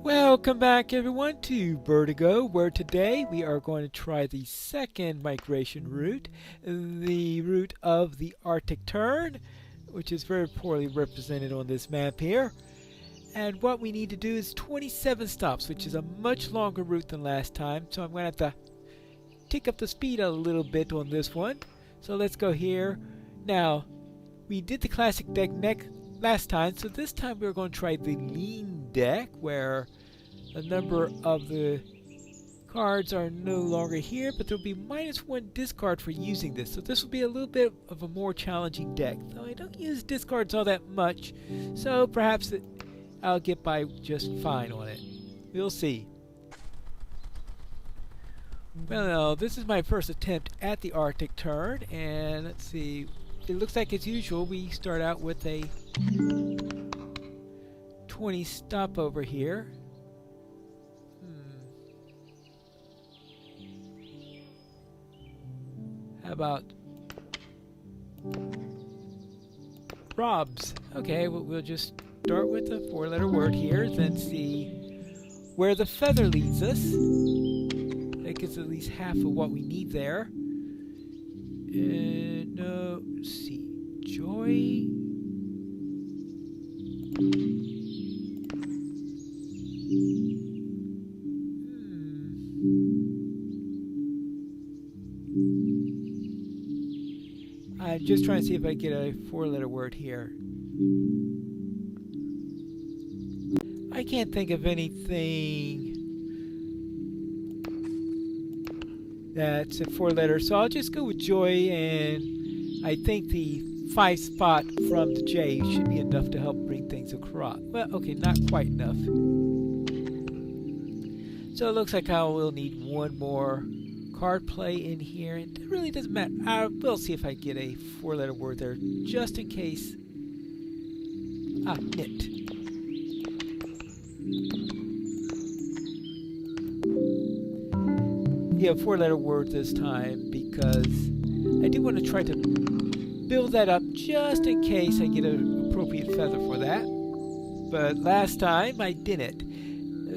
Welcome back everyone to Birdigo, where today we are going to try the second migration route, the route of the Arctic Tern, which is very poorly represented on this map here. And what we need to do is 27 stops, which is a much longer route than last time, so I'm going to have to tick up the speed a little bit on this one. So let's go here. Now, we did the classic deck last time, so this time we're going to try the lean deck, where a number of the cards are no longer here, but there'll be -1 discard for using this. So this will be a little bit of a more challenging deck. Though I don't use discards all that much, so perhaps I'll get by just fine on it. We'll see. Well, this is my first attempt at the Arctic Tern, and let's see. It looks like as usual we start out with a 20 stop over here. How about Rob's? Okay, we'll just start with a 4-letter word here, then see where the feather leads us. That gets at least half of what we need there. No, let's see, joy. I'm just trying to see if I get a 4-letter word here. I can't think of anything that's a 4-letter, so I'll just go with joy, and I think the 5 spot from the J should be enough to help bring things across. Well, okay, not quite enough. So it looks like I will need one more card play in here, and it really doesn't matter. I will see if I get a 4-letter word there, just in case. Knit. Yeah, 4-letter word this time, because I do want to try to build that up just in case I get an appropriate feather for that. But last time I didn't.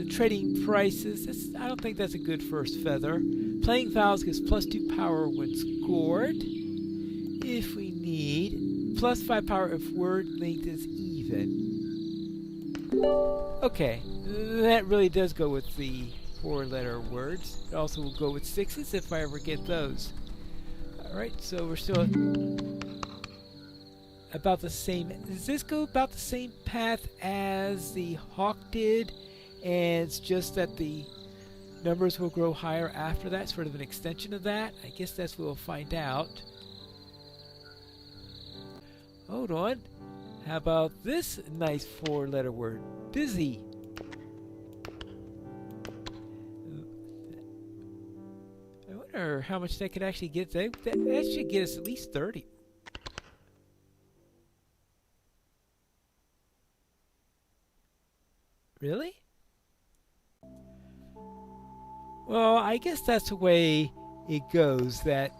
Trading prices, I don't think that's a good first feather. Playing fouls gives +2 power when scored. If we need, +5 power if word length is even. Okay, that really does go with the 4-letter words. It also will go with 6s if I ever get those. Alright, so we're still about the same. Does this go about the same path as the hawk did? And it's just that the numbers will grow higher after that, sort of an extension of that. I guess that's what we'll find out. Hold on. How about this nice 4-letter word? Busy. I wonder how much that could actually get. That should get us at least 30. Really? Well, I guess that's the way it goes, that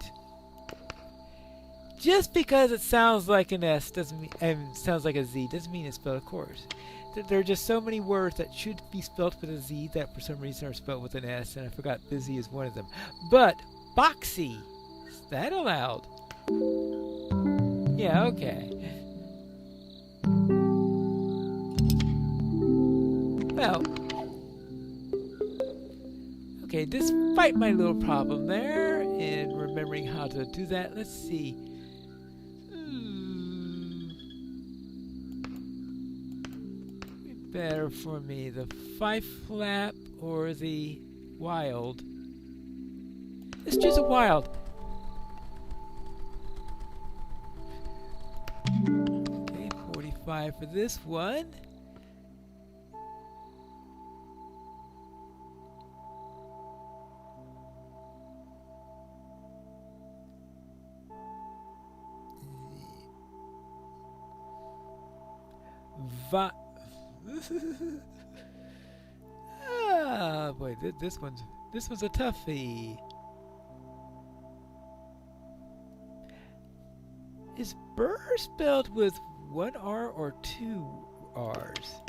just because it sounds like an S doesn't mean, and sounds like a Z doesn't mean it's spelled, of course. There are just so many words that should be spelled with a Z that for some reason are spelled with an S, and I forgot busy is one of them. But boxy, is that allowed? Yeah, okay. Well, okay, despite my little problem there in remembering how to do that, let's see. Better for me, the 5 flap or the wild? Let's choose a wild. Okay, 45 for this one. Boy, this one's a toughie. Is burr spelled with one R or two R's?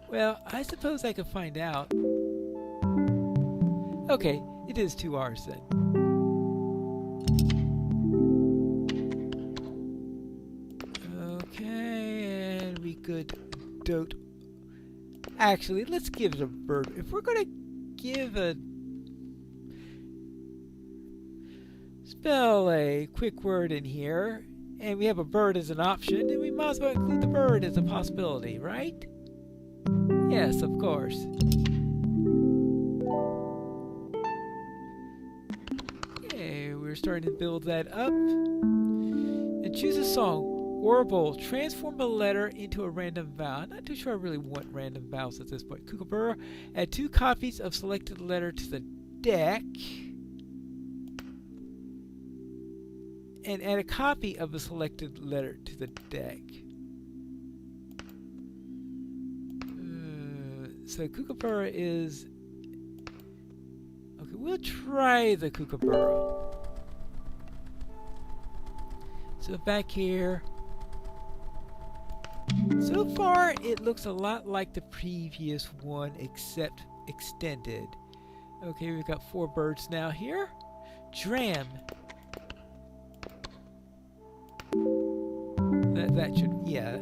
Well, I suppose I could find out. Okay, it is 2 R's then. Okay, and we could dote. Actually, let's give it a bird. If we're going to give a spell a quick word in here, and we have a bird as an option, then we might as well include the bird as a possibility, right? Yes, of course. Okay, we're starting to build that up. And choose a song. Warble, transform a letter into a random vowel. I'm not too sure I really want random vowels at this point. Kookaburra, add 2 copies of selected letter to the deck. And add a copy of a selected letter to the deck. So Kookaburra is... Okay, we'll try the Kookaburra. So back here... So far, it looks a lot like the previous one, except extended. Okay, we've got 4 birds now here. Dram. That should, yeah.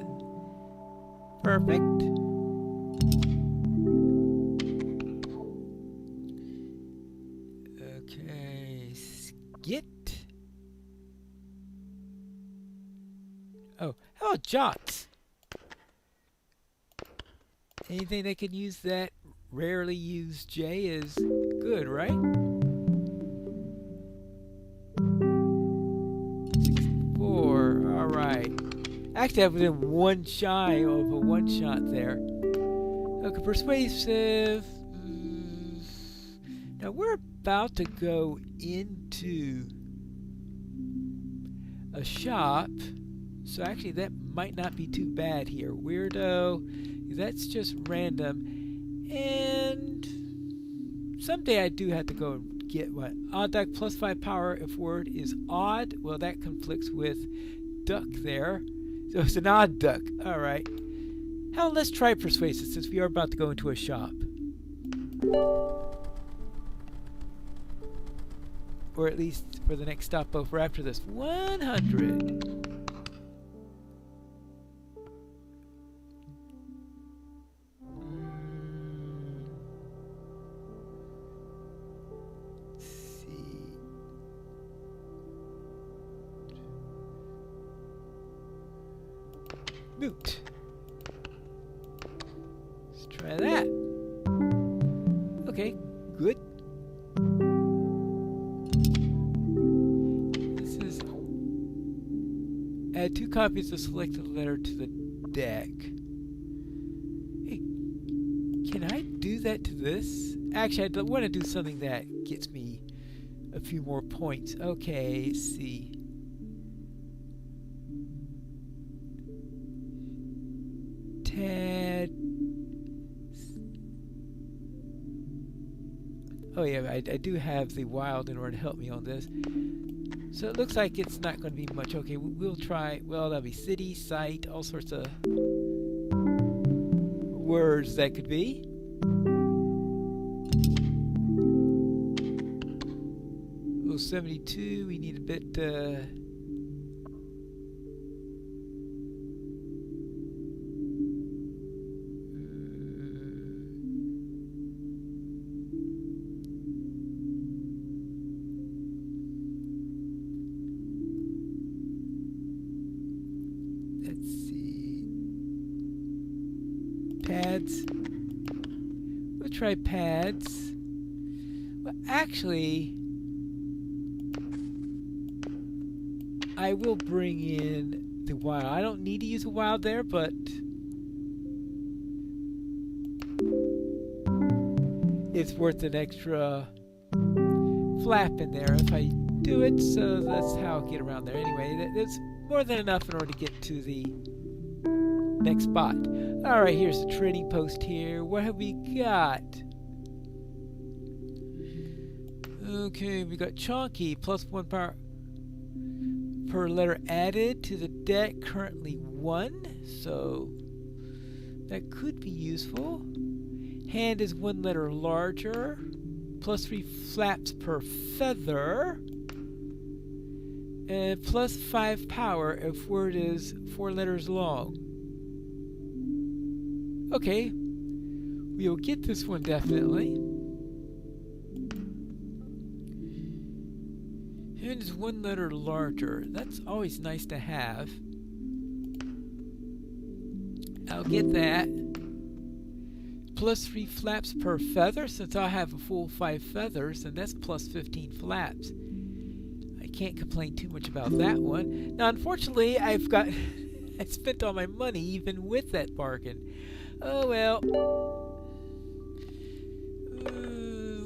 Perfect. Okay, skit. Oh, how about jots? Anything that can use that rarely used J is good, right? 64, alright. Actually, I've been 1 shy of a 1-shot there. Okay, persuasive. Now we're about to go into a shop. So actually that might not be too bad here. Weirdo. That's just random. And someday I do have to go and get what? Odd duck plus 5 power if word is odd. Well, that conflicts with duck there. So it's an odd duck. Alright. Hell, let's try persuasive since we are about to go into a shop. Or at least for the next stopover after this. 100. Moot. Let's try that. Okay, good. This is add 2 copies of selected letter to the deck. Hey, can I do that to this? Actually, I want to do something that gets me a few more points. Okay, let's see. Tad. Oh yeah, I do have the wild in order to help me on this. So it looks like it's not going to be much. Okay, we'll try. Well, that'll be city, site, all sorts of words that could be. Oh, 72. We need a bit. Pads. We'll try pads. Well, actually, I will bring in the wild. I don't need to use a wild there, but it's worth an extra flap in there if I do it. So that's how I'll get around there. Anyway, that's more than enough in order to get to the next spot. Alright, here's the trading post here. What have we got? Okay, we got Chonky, plus 1 power per letter added to the deck, currently 1. So That could be useful. Hand is 1 letter larger. Plus 3 flaps per feather. And plus 5 power if word is 4 letters long. Okay. We'll get this one definitely. Hand is 1 letter larger. That's always nice to have. I'll get that. Plus 3 flaps per feather, since I have a full 5 feathers, and that's plus 15 flaps. I can't complain too much about that one. Now, unfortunately, I've got I spent all my money even with that bargain. Oh well.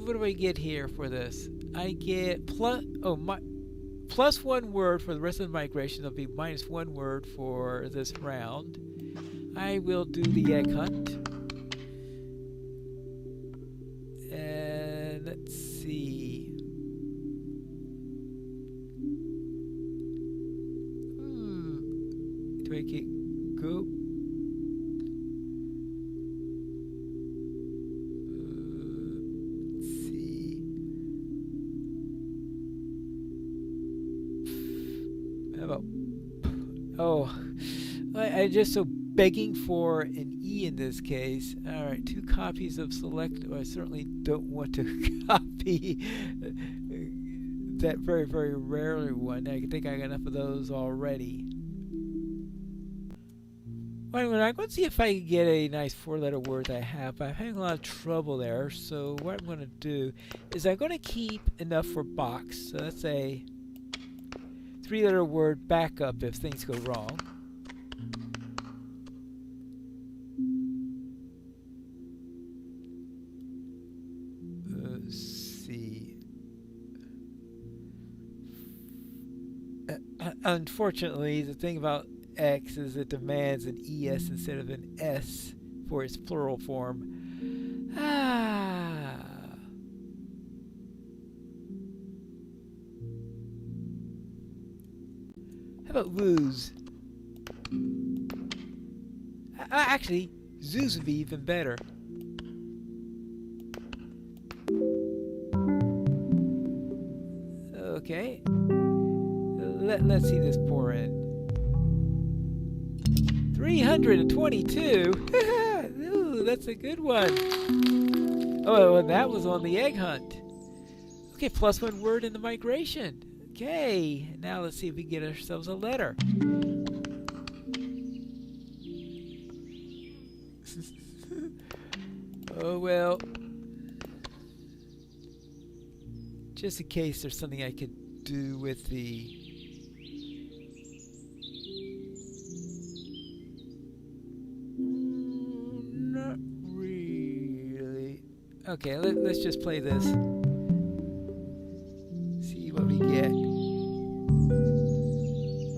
What do I get here for this? I get plus 1 word for the rest of the migration. There'll be minus 1 word for this round. I will do the egg hunt. And let's see. Do I get go? Let's see. How about? Oh, I just so begging for an E in this case. Alright, 2 copies of select. I certainly don't want to copy that very, very rarely one. I think I got enough of those already. Anyway, I'm going to see if I can get a nice 4-letter word that I have. I'm having a lot of trouble there, so what I'm going to do is I'm going to keep enough for box. So that's a 3-letter word backup if things go wrong. Unfortunately, the thing about X is it demands an ES instead of an S for its plural form. How about woos? Actually, zoos would be even better. Okay. Let's see this pour in. 322. Ooh, that's a good one. Oh, and that was on the egg hunt. Okay, plus 1 word in the migration. Okay, now let's see if we can get ourselves a letter. Oh well. Just in case there's something I could do with the not really. Okay, let's just play this. See what we get.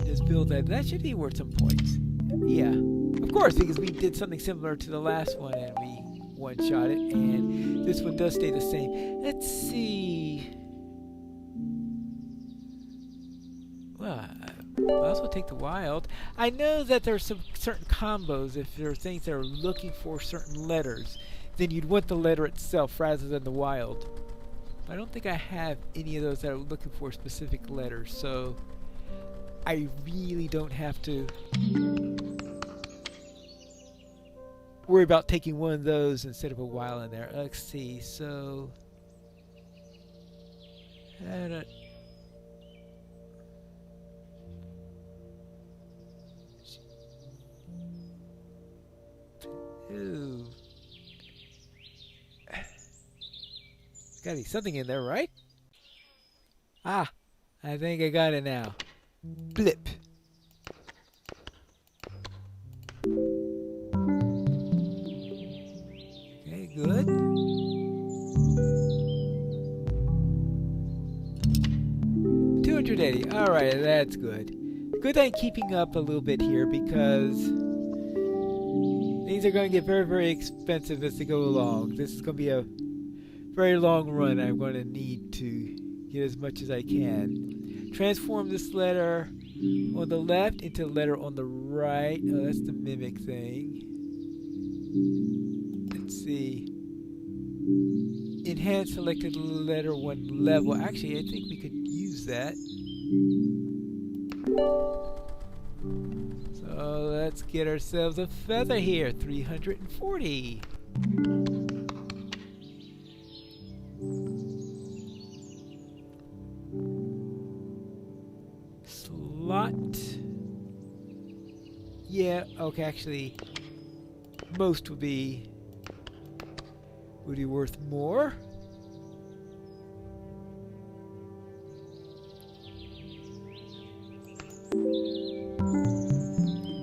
Just build that. That should be worth some points. Yeah, of course, because we did something similar to the last one and we one-shot it, and this one does stay the same. Let's see. Well, I'll also take the wild. I know that there's some certain combos. If there are things that are looking for certain letters, then you'd want the letter itself rather than the wild. But I don't think I have any of those that are looking for specific letters, so I really don't have to worry about taking one of those instead of a wild in there. Let's see. So ooh. There's gotta be something in there, right? Ah, I think I got it now. Blip. Okay, good. $280. Alright, that's good. Good I'm keeping up a little bit here because things are going to get very, very expensive as they go along. This is going to be a very long run. I'm going to need to get as much as I can. Transform this letter on the left into a letter on the right. Oh, that's the mimic thing. Let's see. Enhance selected letter 1 level. Actually, I think we could use that. So let's get ourselves a feather here. 340. Slot. Yeah, okay, actually, most would be worth more.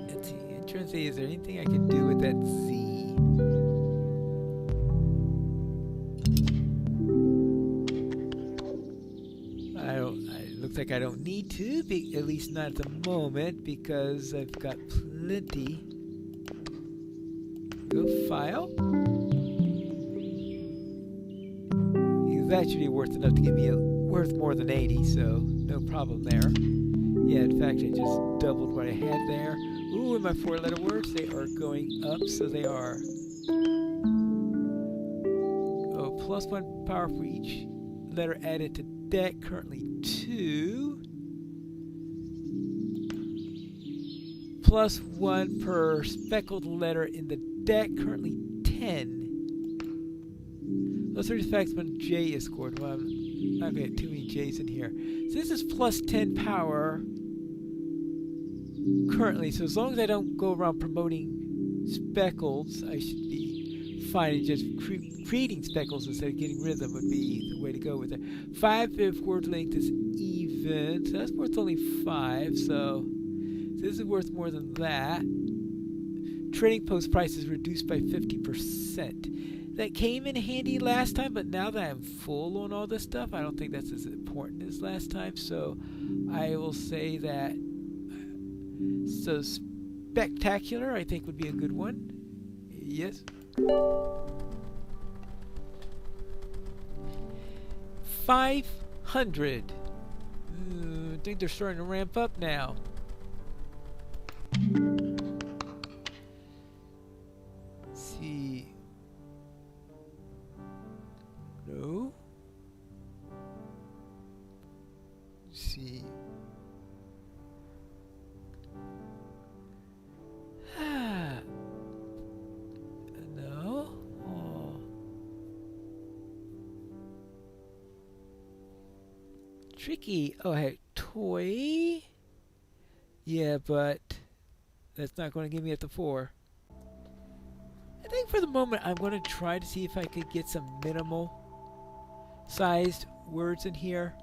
Let's see, I'm trying to say, is there anything I can do with that Z? It looks like I don't need to, at least not at the moment, because I've got plenty. Go file. That should be worth enough to give me worth more than 80, so no problem there. Yeah, in fact, I just doubled what I had there. Ooh, and my 4-letter words, they are going up, so they are. Oh, +1 power for each letter added to deck, currently 2. +1 per speckled letter in the deck, currently 10. Those are the facts when J is scored. Well, I'm not going to get too many J's in here. So this is +10 power currently. So as long as I don't go around promoting speckles, I should be fine. And just creating speckles instead of getting rid of them would be the way to go with it. 5 if word length is even. So that's worth only 5. So this is worth more than that. Trading post price is reduced by 50%. That came in handy last time, but now that I'm full on all this stuff, I don't think that's as important as last time. So I will say that. So spectacular, I think, would be a good one. Yes. 500. I think they're starting to ramp up now. Let's see. No. Let's see. No. Oh. Tricky. Oh, hey, toy. Yeah, but that's not going to give me at the 4. I think for the moment I'm going to try to see if I could get some minimal sized words in here.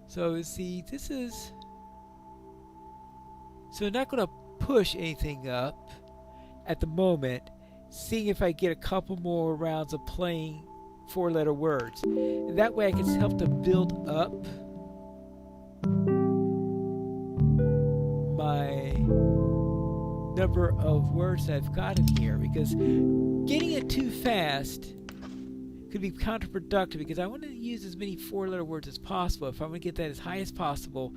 So see, this is, so I'm not going to push anything up at the moment, seeing if I get a couple more rounds of playing 4-letter words. And that way I can help to build up my number of words that I've got in here, because getting it too fast could be counterproductive, because I want to use as many 4-letter words as possible. If I want to get that as high as possible,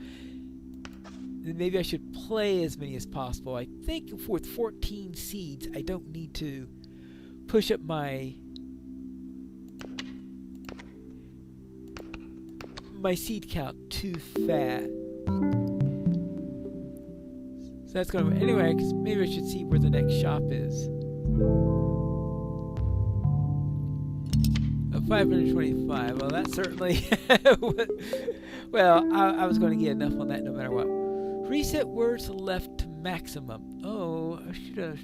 then maybe I should play as many as possible. I think with 14 seeds, I don't need to push up my seed count too fast. So that's going to, anyway, maybe I should see where the next shop is. 525. Well, that certainly. Well, I was going to get enough on that no matter what. Reset words left to maximum. Oh, I should have.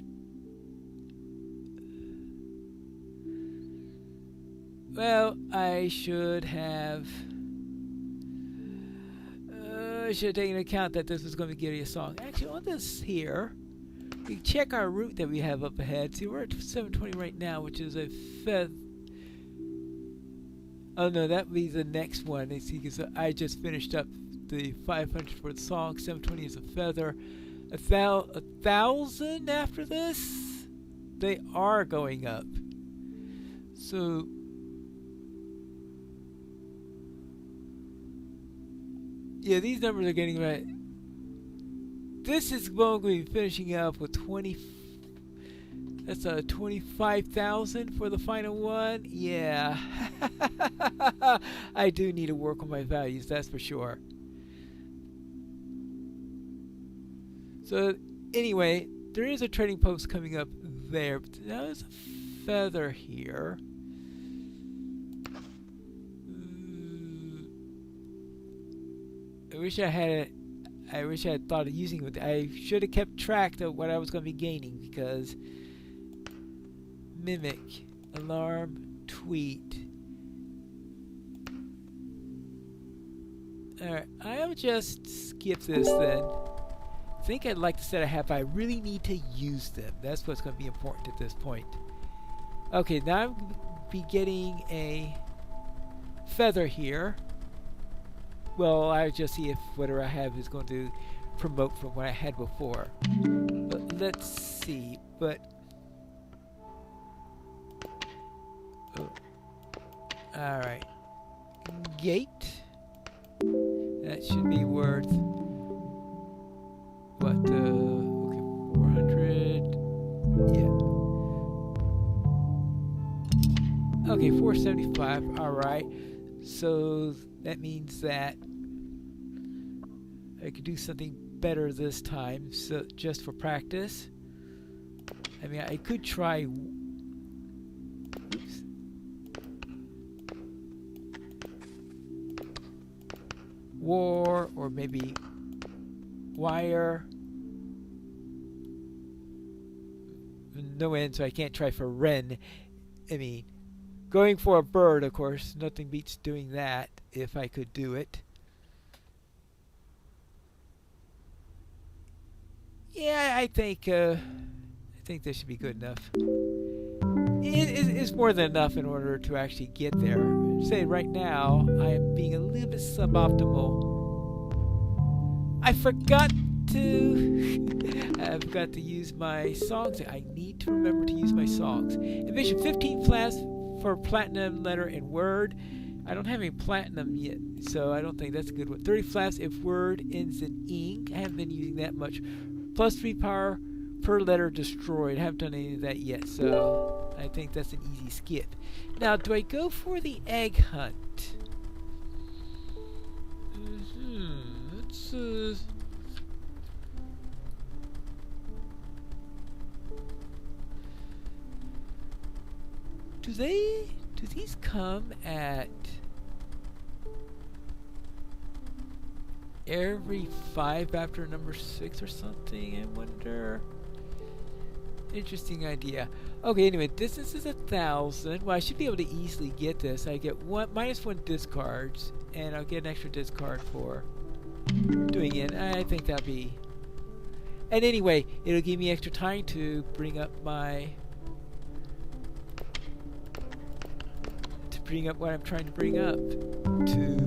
Well, I should have. I should have taken into account that this was going to give you a song. Actually, on this here, we check our route that we have up ahead. See, we're at 720 right now, which is a fifth. Oh no, that would be the next one. You see, because I just finished up the 500 for the song. 720 is a feather. 1,000 after this. They are going up. So yeah, these numbers are getting right. This is going to be finishing up with 20. That's a 25,000 for the final one. Yeah. I do need to work on my values, that's for sure. So anyway, there is a trading post coming up there. But now there's a feather here. I wish I had thought of using it. I should have kept track of what I was going to be gaining, because mimic, alarm, tweet. Alright, I'll just skip this then. I think I'd like to set a half. I really need to use them. That's what's going to be important at this point. Okay, now I'm going to be getting a feather here. Well, I'll just see if whatever I have is going to promote from what I had before. But let's see. But oh. Alright. Gate. That should be worth what? Okay, 400. Yeah. Okay, 475. Alright. So that means that I could do something better this time, so just for practice. I mean, I could try. Oops. War, or maybe wire. No end, so I can't try for Wren. I mean, going for a bird, of course, nothing beats doing that if I could do it. Yeah, I think this should be good enough. It's more than enough in order to actually get there. Say right now, I am being a little bit suboptimal. I forgot to use my songs. I need to remember to use my songs. Envision 15 flasks for platinum, letter, and word. I don't have any platinum yet, so I don't think that's a good one. 30 flasks if word ends in ink. I haven't been using that much. Plus 3 power per letter destroyed. I haven't done any of that yet, so I think that's an easy skip. Now, do I go for the egg hunt? Let's do these come at every 5 after number 6 or something? I wonder. Interesting idea. Okay, anyway, distance is 1,000. Well, I should be able to easily get this. I get -1 discards, and I'll get an extra discard for doing it. I think that'll be. And anyway, it'll give me extra time to bring up my. What I'm trying to bring up to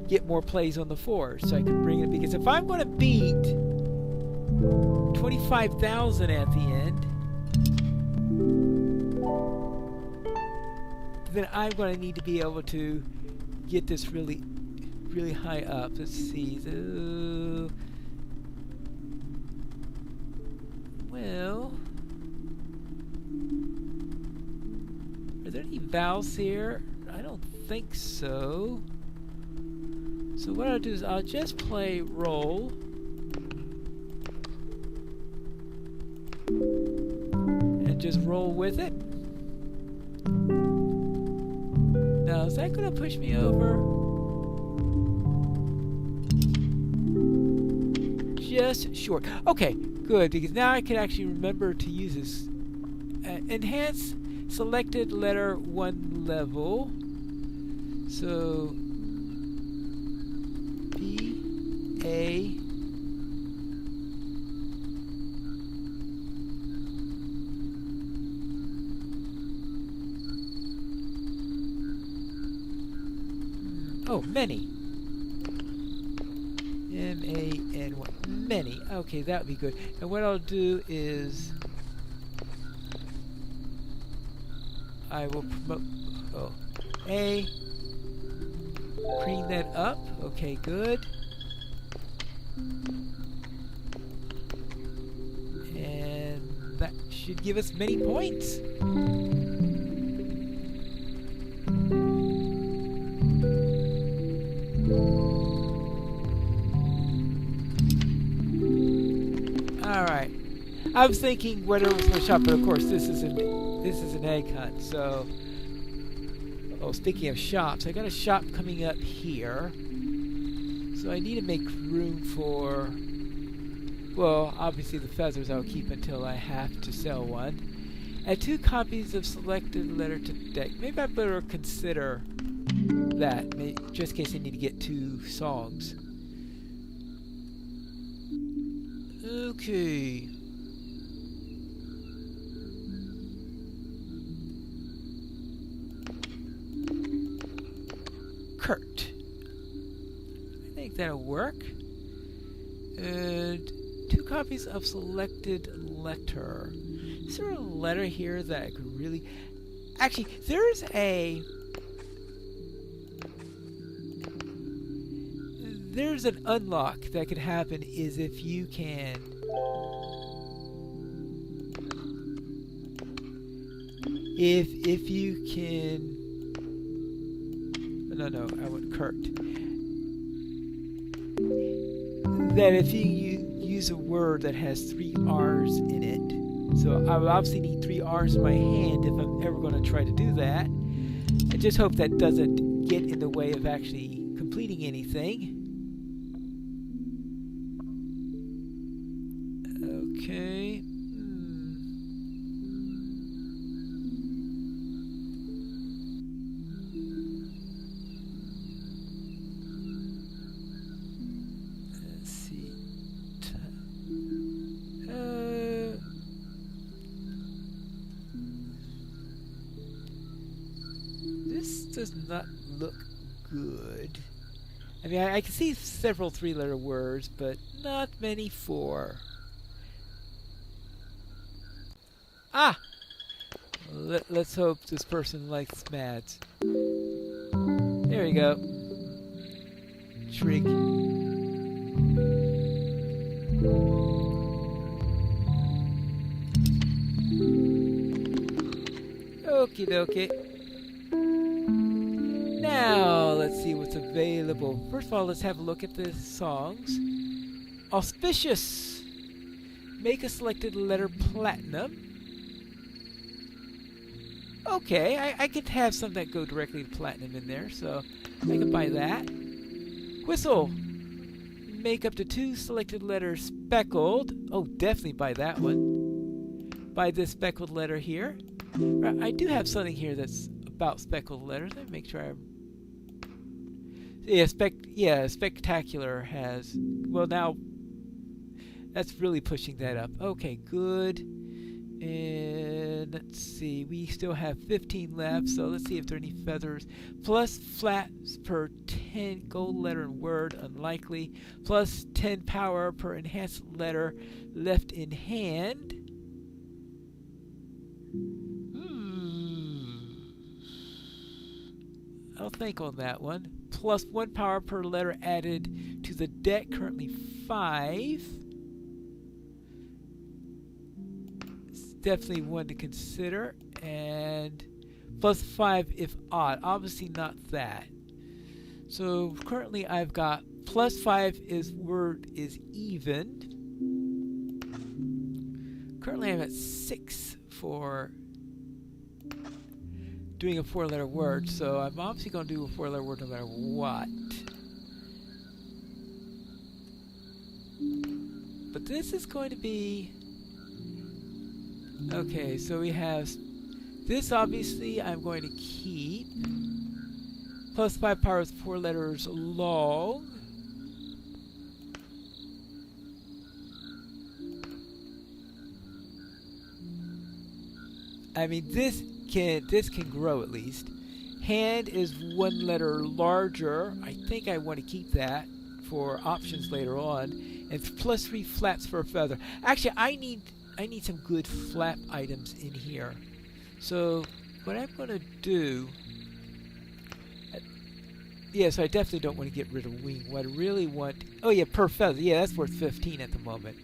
get more plays on the 4, so I can bring it, because if I'm going to beat 25,000 at the end, then I'm going to need to be able to get this really high up. Let's see. Well, are there any vowels here? I don't think so. So what I'll do is I'll just play roll. And just roll with it. Now, is that going to push me over? Just short. Okay, good, because now I can actually remember to use this. Enhance selected letter 1 level. So B A many. M-A-N-Y. Many. Okay, that would be good. And what I'll do is I will promote A. Clean that up. Okay, good. And that should give us many points. Alright. I was thinking whether it was in the shop, but of course this is an egg hunt, so... Oh, speaking of shops, I got a shop coming up here. So I need to make room for... Well, obviously the feathers I'll keep until I have to sell one. Add 2 copies of selected letter to the deck. Maybe I better consider that, just in case I need to get 2 songs. Okay. Kurt. I think that'll work. And 2 copies of selected letter. Is there a letter here that I could really... Actually, there's an unlock that could happen is if you can... If you can... No, I want Kurt. That if you use a word that has 3 R's in it, so I would obviously need 3 R's in my hand if I'm ever going to try to do that. I just hope that doesn't get in the way of actually completing anything. Okay. Does not look good. I mean, I can see several 3-letter words, but not many 4. Ah! Let's hope this person likes Mads. There we go. Shriek. Okie dokie. Now, let's see what's available. First of all, let's have a look at the songs. Auspicious. Make a selected letter platinum. Okay, I could have some that go directly to platinum in there, so I could buy that. Whistle. Make up to 2 selected letters speckled. Oh, definitely buy that one. Buy this speckled letter here. I do have something here that's about speckled letters. Let me make sure I... Yeah, spectacular has... Well, now... That's really pushing that up. Okay, good. And let's see. We still have 15 left, so let's see if there are any feathers. Plus flaps per 10 gold letter and word, unlikely. Plus 10 power per enhanced letter left in hand. I'll think on that one. Plus 1 power per letter added to the deck, currently 5. It's definitely one to consider. And plus 5 if odd. Obviously not that. So currently I've got plus 5 is word is even. Currently I'm at 6 for doing a 4-letter word, so I'm obviously going to do a 4-letter word no matter what. But this is going to be... Okay, so we have... This obviously I'm going to keep. Plus 5 power is 4 letters long. I mean, this can grow at least. Hand is 1 letter larger. I think I want to keep that for options later on. And plus 3 flaps for a feather. Actually, I need some good flap items in here. So what I'm going to do... so I definitely don't want to get rid of wing. What I really want... Oh yeah, per feather. Yeah, that's worth 15 at the moment.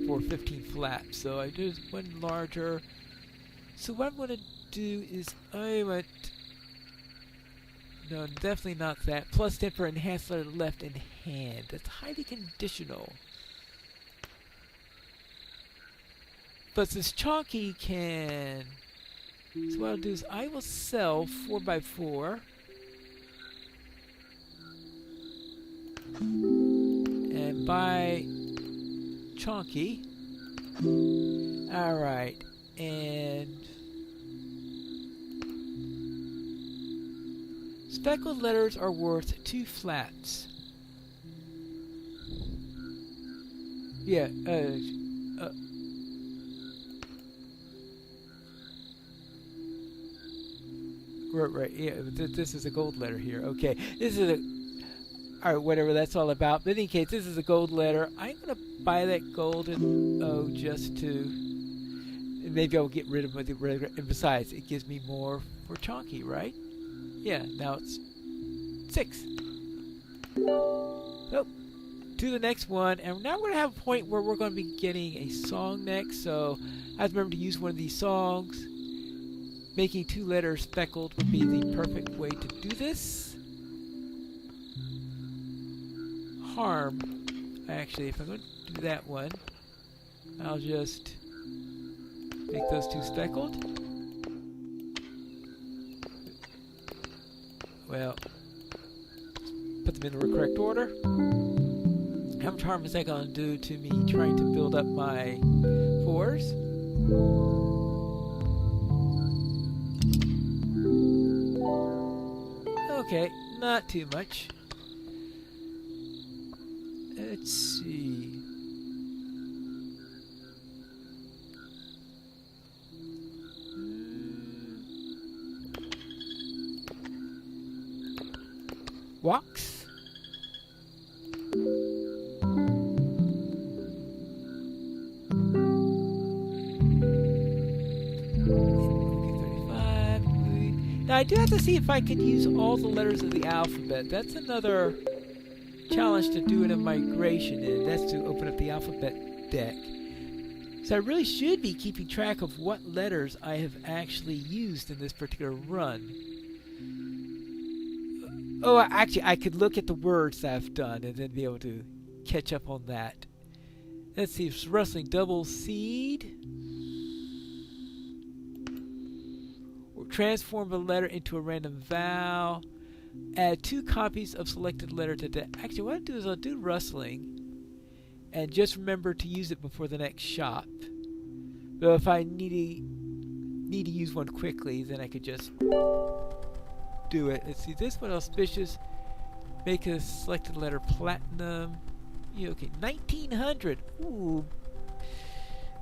for 15 flaps. So I do one larger. So what I'm going to do is I want, no, definitely not that. Plus 10 for enhanced letter left in hand. That's highly conditional. But since Chonky can, so what I'll do is I will sell 4x4 and buy Chonky. Alright, and speckled letters are worth 2 flats. Yeah, right, yeah, this is a gold letter here. Okay, this is a, alright, whatever that's all about. But in any case, this is a gold letter. I'm going to buy that gold and, just to, maybe I'll get rid of the regular, and besides, it gives me more for Chonky, right? Yeah, now it's 6. So, to the next one, and now we're going to have a point where we're going to be getting a song next, so I have to remember to use one of these songs. Making 2 letters speckled would be the perfect way to do this. Harm. Actually, if I'm going to do that one, I'll just make those 2 speckled. Well, put them in the correct order. How much harm is that going to do to me trying to build up my 4s? Okay, not too much. Let's see. Walks. Now I do have to see if I can use all the letters of the alphabet. That's another challenge to do in a migration, and that's to open up the alphabet deck. So I really should be keeping track of what letters I have actually used in this particular run. Oh, actually, I could look at the words that I've done and then be able to catch up on that. Let's see, it's rustling double seed. Transform a letter into a random vowel. Add 2 copies of selected letter to deck. Actually, what I'll do is I'll do rustling. And just remember to use it before the next shop. But if I need to use one quickly, then I could just do it. Let's see, this one auspicious. Make a selected letter platinum. Yeah, okay, 1900. Ooh.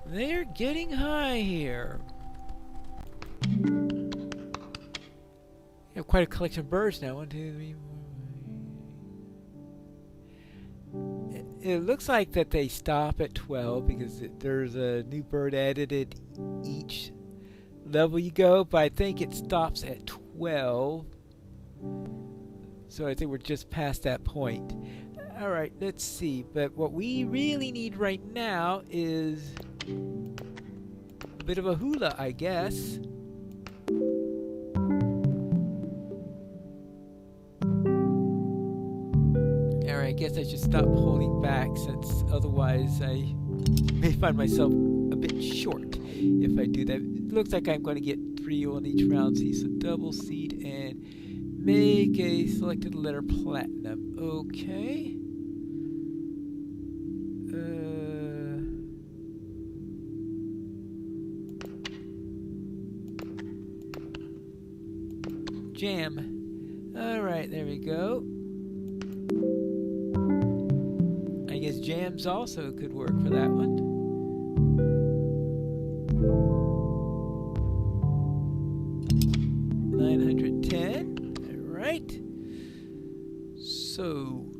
They're getting high here. You have quite a collection of birds now. 1, 2, 3, 4. It looks like that they stop at 12 because there's a new bird added at each level you go, but I think it stops at 12. So I think we're just past that point. Alright, let's see. But what we really need right now is a bit of a hula, I guess. I guess I should stop holding back, since otherwise I may find myself a bit short if I do that. It looks like I'm going to get 3 on each round. See, so double seed and make a selected letter platinum. Okay. Jam. Alright, there we go. I guess jams also could work for that one. $910. Alright. So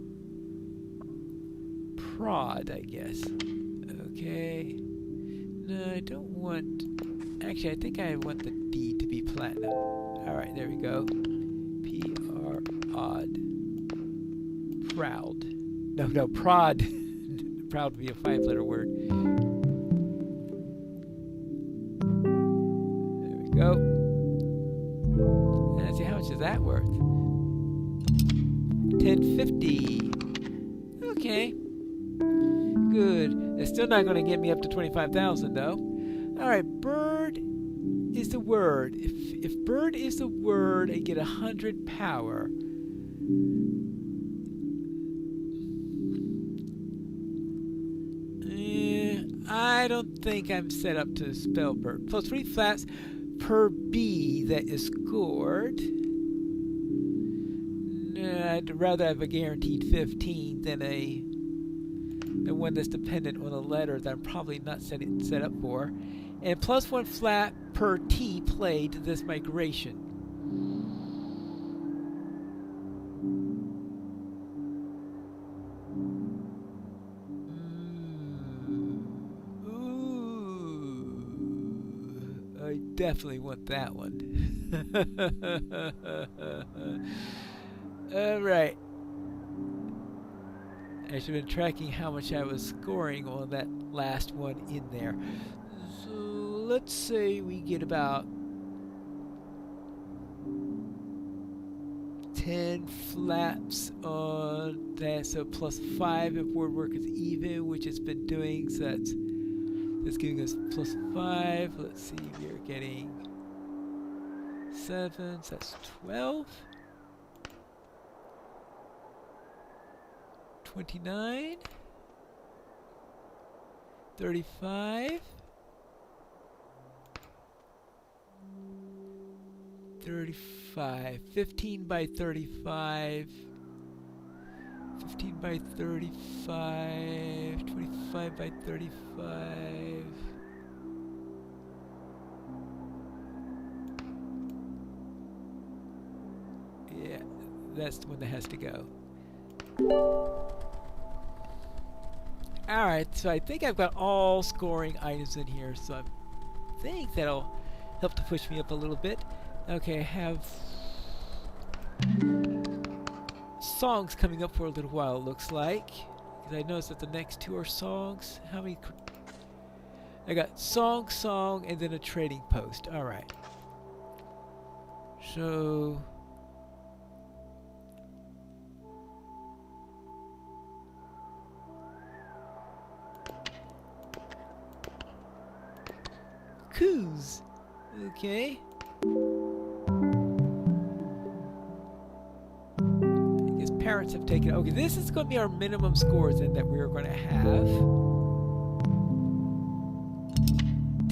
prod, I guess. Okay. No, I don't want, actually I think I want the D to be platinum. Alright, there we go. P-R odd. Proud. No, prod. Proud would be a 5-letter word. Go. And let's see, how much is that worth? 1050. Okay. Good. It's still not going to get me up to 25,000 though. Alright, bird is the word. If bird is the word, I get 100 power. I don't think I'm set up to spell bird. Plus 3 flats per bee that is scored. I'd rather have a guaranteed 15 than one that's dependent on a letter that I'm probably not set up for. And plus 1 flat per T played this migration. I definitely want that one. Alright. I should have been tracking how much I was scoring on that last one in there. So let's say we get about 10 flaps on that, so plus 5 if word work is even, which it's been doing, so that's giving us plus 5. Let's see, we're getting 7, so that's 12. 29. 35. 35. 15 by 35. 15 by 35. 25 by 35. Yeah, that's the one that has to go. Alright, so I think I've got all scoring items in here, so I think that'll help to push me up a little bit. Okay, I have songs coming up for a little while, it looks like. Because I noticed that the next 2 are songs. How many? I got song, and then a trading post. Alright. So Coos. Okay. I guess parents have taken. Okay, this is going to be our minimum scores then that we're going to have.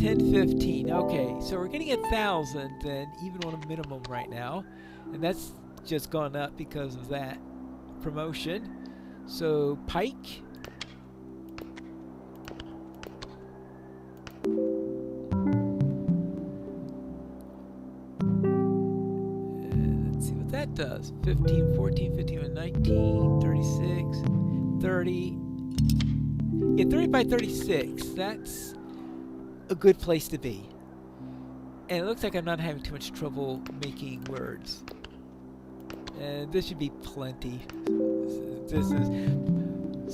1015. Okay, so we're getting 1,000 then, even on a minimum right now, and that's just gone up because of that promotion. So Pike. That does 15, 14, 15, 19, 36, 30. Yeah, 30 by 36. That's a good place to be. And it looks like I'm not having too much trouble making words. And this should be plenty. This is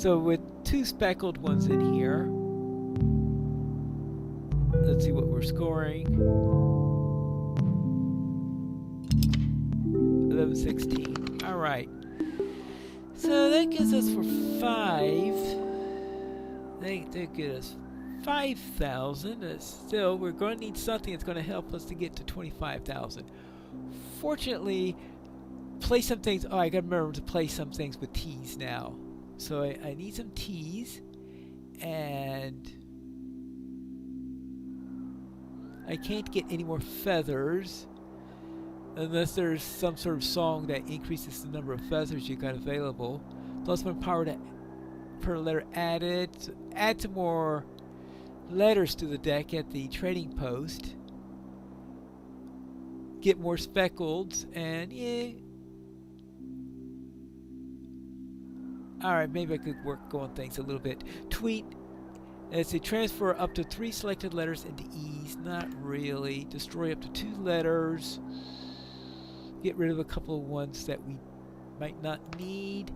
so with 2 speckled ones in here. Let's see what we're scoring. 1116. Alright. So that gives us for 5. That gives us 5,000. Still, we're going to need something that's going to help us to get to 25,000. Fortunately, play some things. Oh, I got to remember to play some things with T's now. So I need some T's. And I can't get any more feathers unless there's some sort of song that increases the number of feathers you got available. Plus 1 power per letter added. So add some more letters to the deck at the trading post. Get more speckled, and yeah. Alright, maybe I could go on things a little bit. Tweet. Let's say transfer up to 3 selected letters into E's. Not really. Destroy up to 2 letters. Get rid of a couple of ones that we might not need.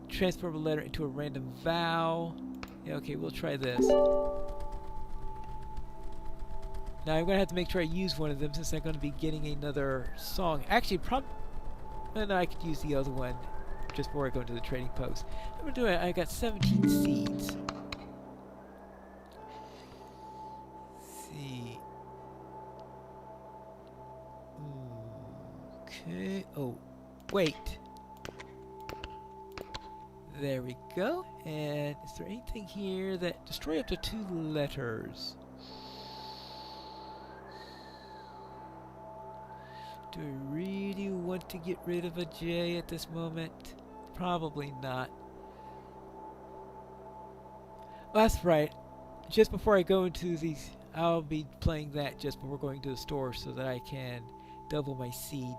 Transfer a letter into a random vowel. Yeah, okay, we'll try this. Now I'm going to have to make sure I use one of them since I'm going to be getting another song. Actually, and I could use the other one just before I go into the trading post. I'm going to do it. I got 17 seeds. Let's see. Okay. Oh, wait. There we go. And is there anything here that destroy up to 2 letters? Do I really want to get rid of a J at this moment? Probably not. Oh, that's right. Just before I go into these, I'll be playing that just before going to the store so that I can double my seed.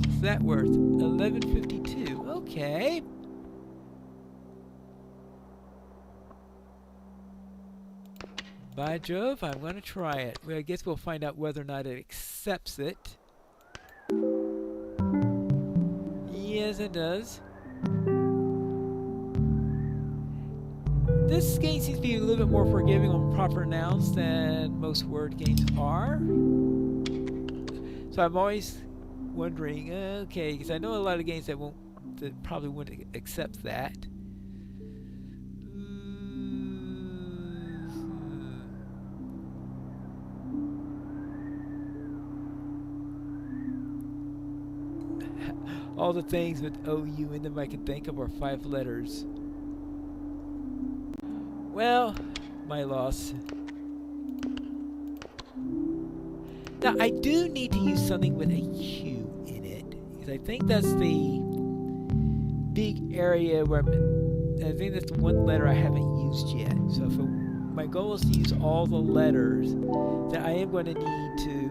What's that worth? 11.52. Okay. By Jove, I'm going to try it. Well, I guess we'll find out whether or not it accepts it. Yes, it does. This game seems to be a little bit more forgiving on proper nouns than most word games are. So I'm always wondering, okay, because I know a lot of games that probably wouldn't accept that. All the things with OU in them I can think of are 5 letters. Well, my loss. Now, I do need to use something with a Q in it, because I think that's the big area where I think that's the one letter I haven't used yet. So if my goal is to use all the letters, then I am going to need to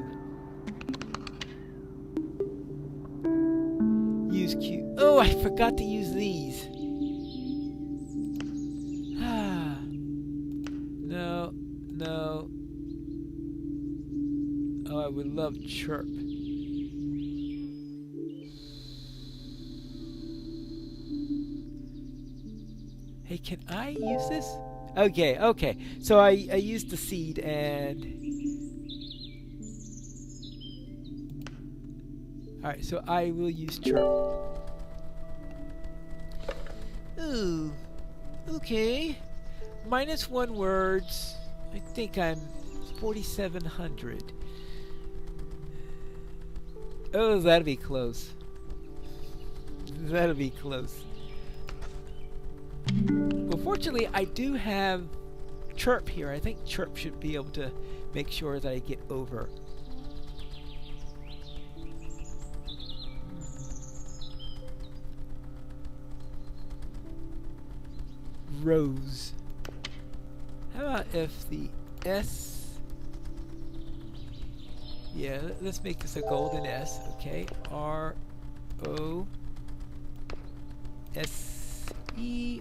use Q. Oh, I forgot to use these. No. Oh, I would love chirp. Hey, can I use this? Okay. So I used the seed and... Alright, so I will use chirp. Ooh. Okay. -1 words. I think I'm 4,700. Oh, that'll be close. That'll be close. Well, fortunately, I do have chirp here. I think chirp should be able to make sure that I get over. Rose. How about if the S... Yeah, let's make this a golden S. Okay, R-O-S-E,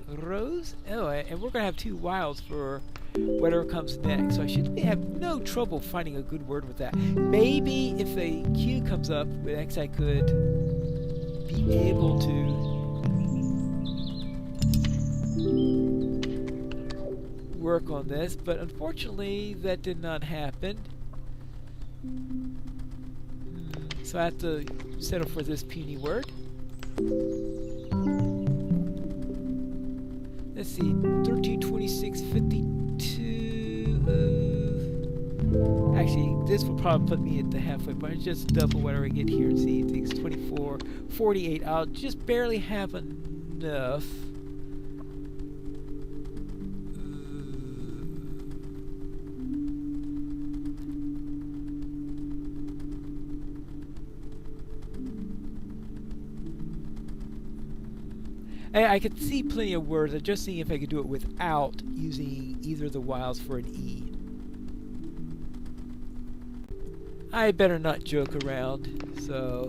Rose. Oh, and we're going to have 2 wilds for whatever comes next. So I should have no trouble finding a good word with that. Maybe if a Q comes up next, I could be able to work on this, but unfortunately that did not happen. So I have to settle for this puny word. Let's see, 13, 26, 52. Actually, this will probably put me at the halfway point. I'll just double whatever I get here and see. It's 24, 48. I'll just barely have enough. I could see plenty of words. I'm just seeing if I could do it without using either of the wilds for an E. I better not joke around, so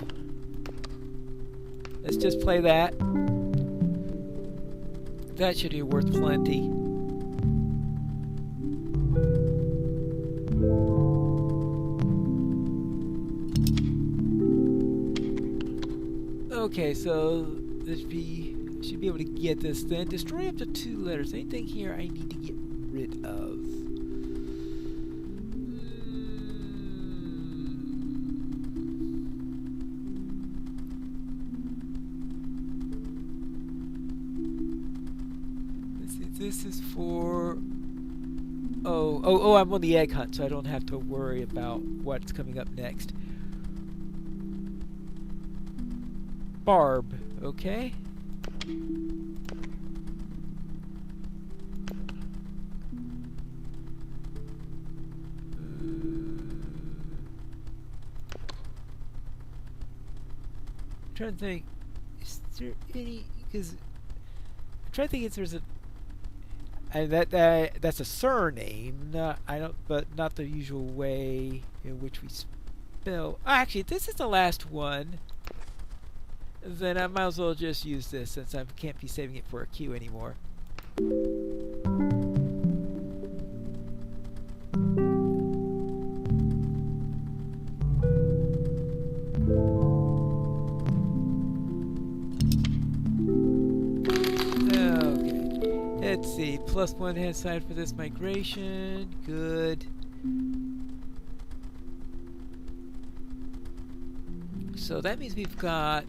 let's just play that. That should be worth plenty. Okay, so this should be able to get this then. Destroy up to 2 letters. Anything here I need to get rid of? Let's see, this is for... Oh, I'm on the egg hunt, so I don't have to worry about what's coming up next. Barb, okay. I'm trying to think, is there any, because I'm trying to think if there's a, and that's a surname, but not the usual way in which we spell. Oh, actually, this is the last one. Then I might as well just use this since I can't be saving it for a queue anymore. Let's see, +1 hand side for this migration. Good. So that means we've got...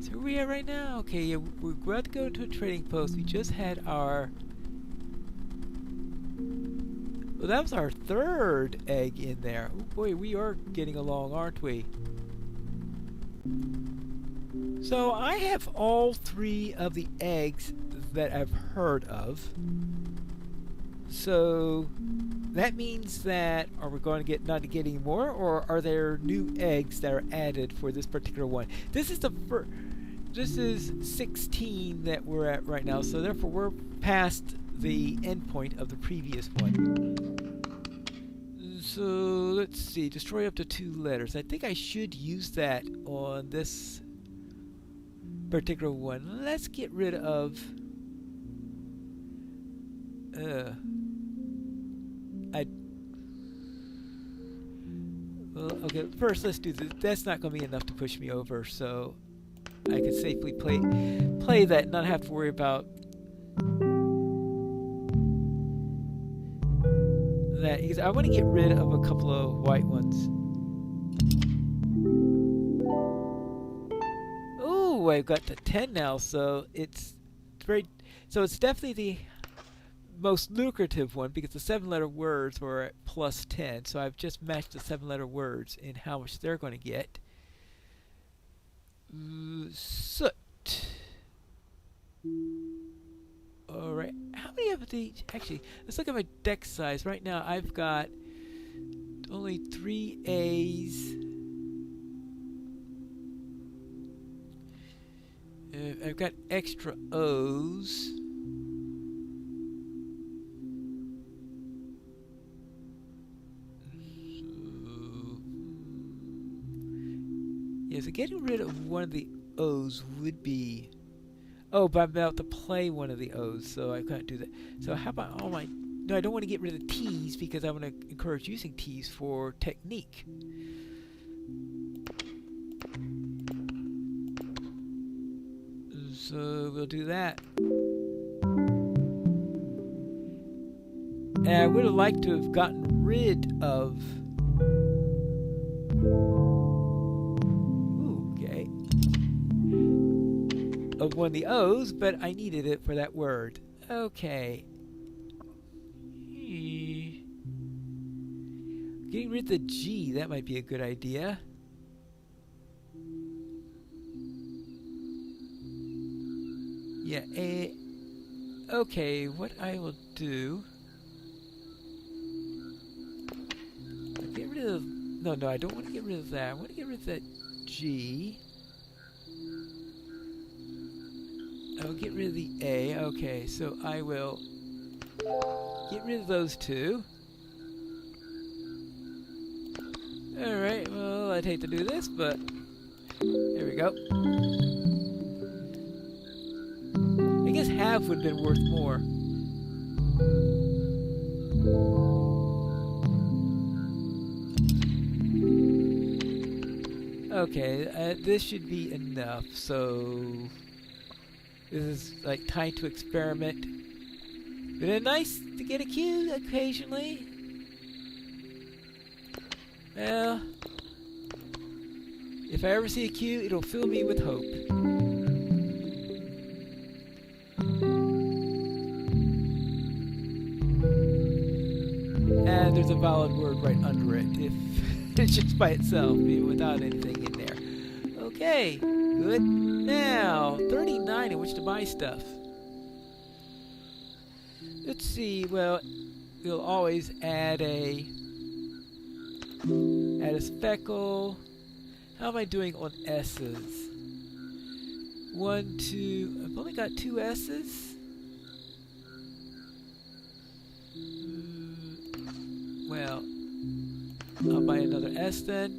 So where are we at right now? Okay, yeah, we're about to go to a trading post. We just had our... Well, that was our 3rd egg in there. Oh boy, we are getting along, aren't we? So I have all 3 of the eggs that I've heard of. So that means that are we going to get not to get any more, or are there new eggs that are added for this particular one? This is the first. This is 16 that we're at right now, so therefore we're past the endpoint of the previous one. So let's see, destroy up to 2 letters. I think I should use that on this particular one. Let's get rid of well, okay, first let's do this. That's not going to be enough to push me over, so I can safely play that and not have to worry about that, because I want to get rid of a couple of white ones. Ooh, I've got to 10 now, so it's definitely the most lucrative one because the 7-letter words were at +10, so I've just matched the 7-letter words in how much they're going to get. Soot. Alright, how many of these? Actually, let's look at my deck size. Right now, I've got only 3 A's. I've got extra O's. Yeah, so getting rid of one of the O's would be... Oh, but I'm about to play one of the O's, so I can't do that. So how about all my... No, I don't want to get rid of the T's because I want to encourage using T's for technique. So we'll do that. And I would have liked to have gotten rid of... of one of the O's, but I needed it for that word. Okay. Getting rid of the G, that might be a good idea. Yeah, okay, what I will do... Get rid of... No, I don't want to get rid of that. I want to get rid of that G. I'll get rid of the A. Okay, so I will get rid of those 2. Alright, well, I'd hate to do this, but there we go. I guess half would have been worth more. Okay, this should be enough. So this is like time to experiment. But it's nice to get a cue occasionally. Well, if I ever see a cue, it'll fill me with hope. And there's a valid word right under it, if it's just by itself, without anything in there. Okay, good. Now, 39 in which to buy stuff. Let's see, well, we'll always add a speckle. How am I doing on S's? 1, 2, I've only got 2 S's. Well, I'll buy another S then.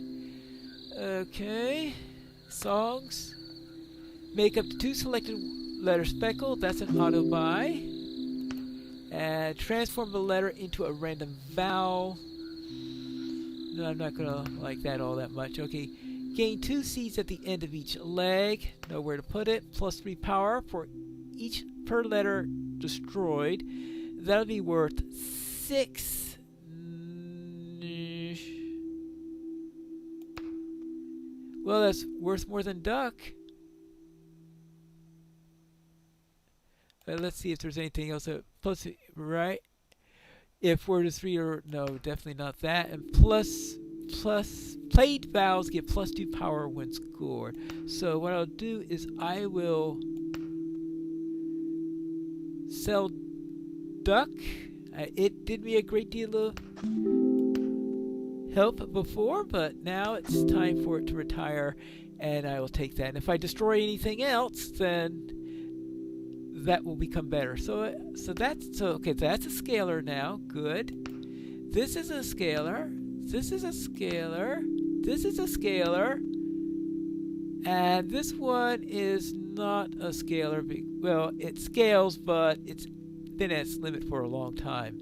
Okay, songs. Make up to 2 selected letter speckle, that's an auto buy. And transform the letter into a random vowel. No, I'm not gonna like that all that much. Okay, gain 2 seeds at the end of each leg. Know where to put it. Plus 3 power for each per letter destroyed. That'll be worth 6. Well, that's worth more than duck. Let's see if there's anything else. Plus, right? If word is 3 or no, definitely not that. And plus played vowels get plus 2 power when scored. So what I'll do is I will sell duck. It did me a great deal of help before, but now it's time for it to retire, and I will take that. And if I destroy anything else, then that will become better. So that's okay. That's a scalar now. Good. This is a scalar. This is a scalar. This is a scalar. And this one is not a scalar. Well, it scales, but it's been at its limit for a long time.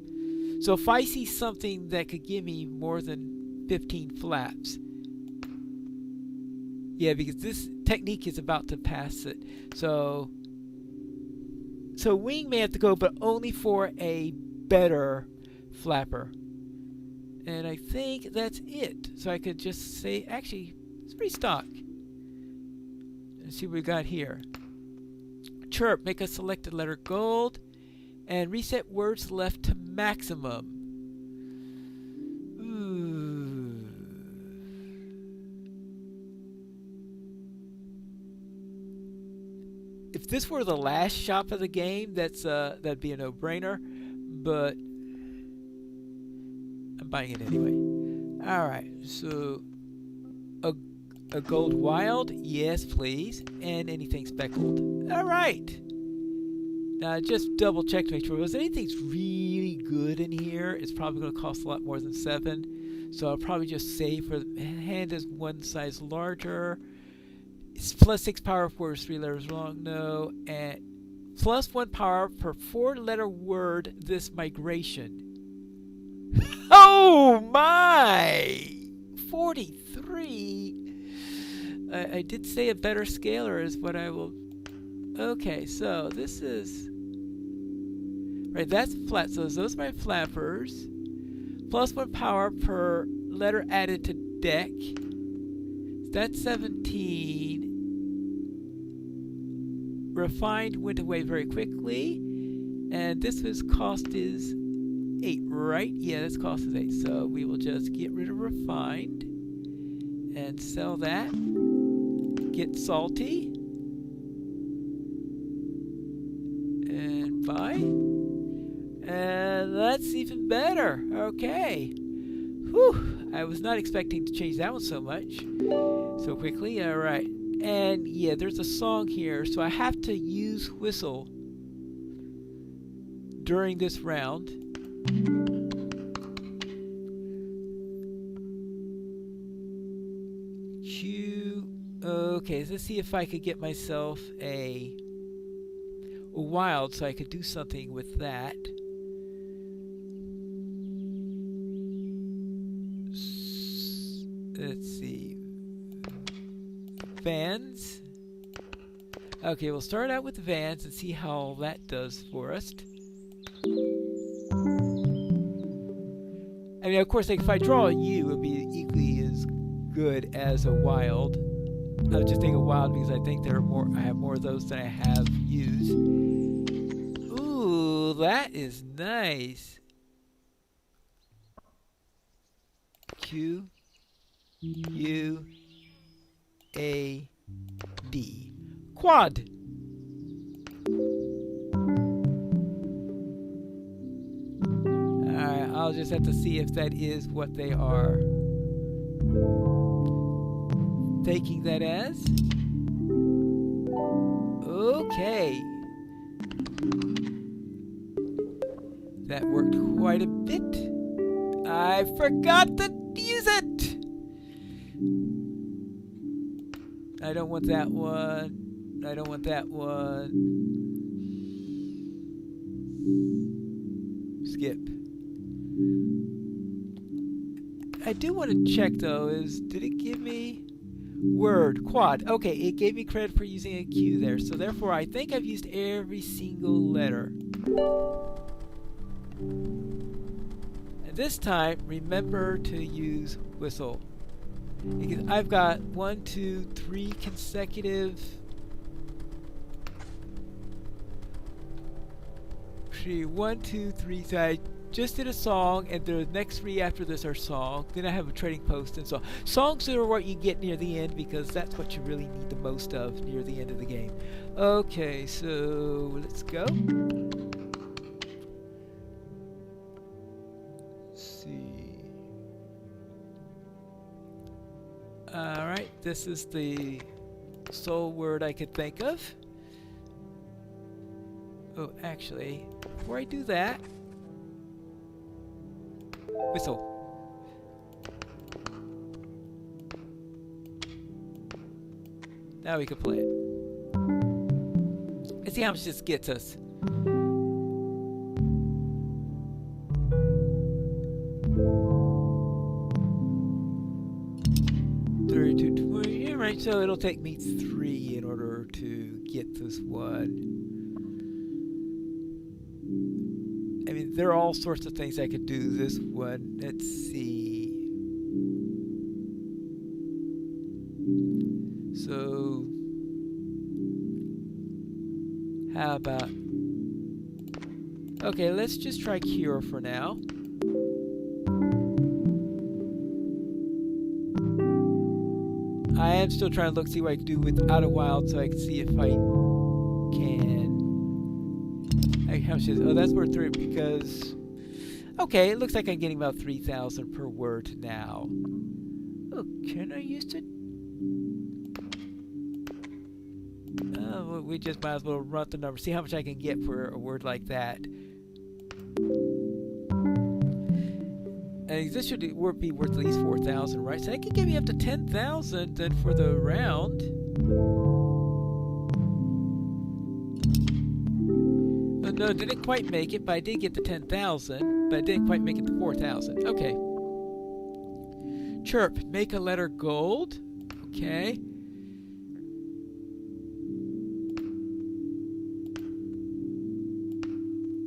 So if I see something that could give me more than 15 flaps, yeah, because this technique is about to pass it. So wing may have to go, but only for a better flapper. And I think that's it. So I could just say, actually, let's restock. And see what we got here. Chirp, make a selected letter gold. And reset words left to maximum. If this were the last shop of the game, that'd be a no-brainer, but I'm buying it anyway. Alright, so a gold wild, yes please, and anything speckled. Alright! Now just double check to make sure, if anything's really good in here, it's probably going to cost a lot more than 7, so I'll probably just save for the hand is 1 size larger. It's plus 6 power for 3 letters long, no, and plus 1 power per 4-letter word this migration. Oh my! 43? I did say a better scalar is what I will... Okay, so this is... Right, that's flat, so those are my flappers. Plus 1 power per letter added to deck. That's 17. Refined went away very quickly. And this was cost is 8, right? Yeah, this cost is 8. So we will just get rid of refined and sell that. Get salty. And buy. And that's even better. Okay. Whew. I was not expecting to change that one so much. So quickly. Alright. And yeah, there's a song here. So I have to use whistle during this round. Q. Okay, let's see if I could get myself a wild so I could do something with that. Let's see. Vans. Okay, we'll start out with the Vans and see how that does for us. I mean, of course, like if I draw a U, it would be equally as good as a wild. I was just thinking wild because I think there are more. I have more of those than I have U's. Ooh, that is nice. Q U A D. Quad. Alright, I'll just have to see if that is what they are taking that as. Okay. That worked quite a bit. I forgot to use it! I don't want that one. I don't want that one. Skip. I do want to check though, did it give me word, quad? Okay, it gave me credit for using a Q there, so therefore I think I've used every single letter. And this time, remember to use whistle. Because I've got 1, 2, 3 consecutive. 1, 2, 3. So I just did a song, and the next 3 after this are song. Then I have a trading post and so songs are what you get near the end because that's what you really need the most of near the end of the game. Okay, so let's go. Alright, this is the sole word I could think of. Oh, actually, before I do that, whistle. Now we can play it. Let's see how much this gets us. 3220. Alright, so it'll take me 3 in order to get this one. I mean, there are all sorts of things I could do this one. Let's see. So, how about... Okay, let's just try cure for now. I am still trying to see what I can do without a wild, so I can see if I can. How much is it? Oh, that's worth 3 because. Okay, it looks like I'm getting about 3,000 per word now. Oh, can I use it? Well, we just might as well run the number, see how much I can get for a word like that. And this should be worth at least 4,000, right? So that can give me up to 10,000 then for the round. Oh, no, didn't quite make it, but I did get the 10,000. But I didn't quite make it to 4,000. Okay. Chirp, make a letter gold. Okay.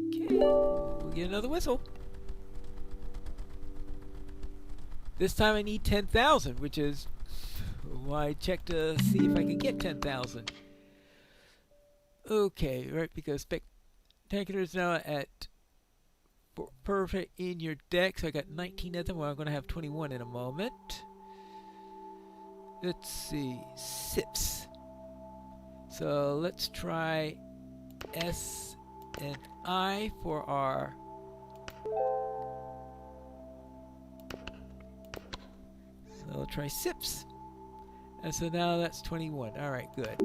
Okay, we'll get another whistle. This time I need 10,000, which is why I checked to see if I can get 10,000. Okay, right, because Spectacular is now at perfect in your deck, so I got 19 of them. Well, I'm going to have 21 in a moment. Let's see, Sips. So let's try S and I for our... So I'll try Sips. And so now that's 21. Alright, good.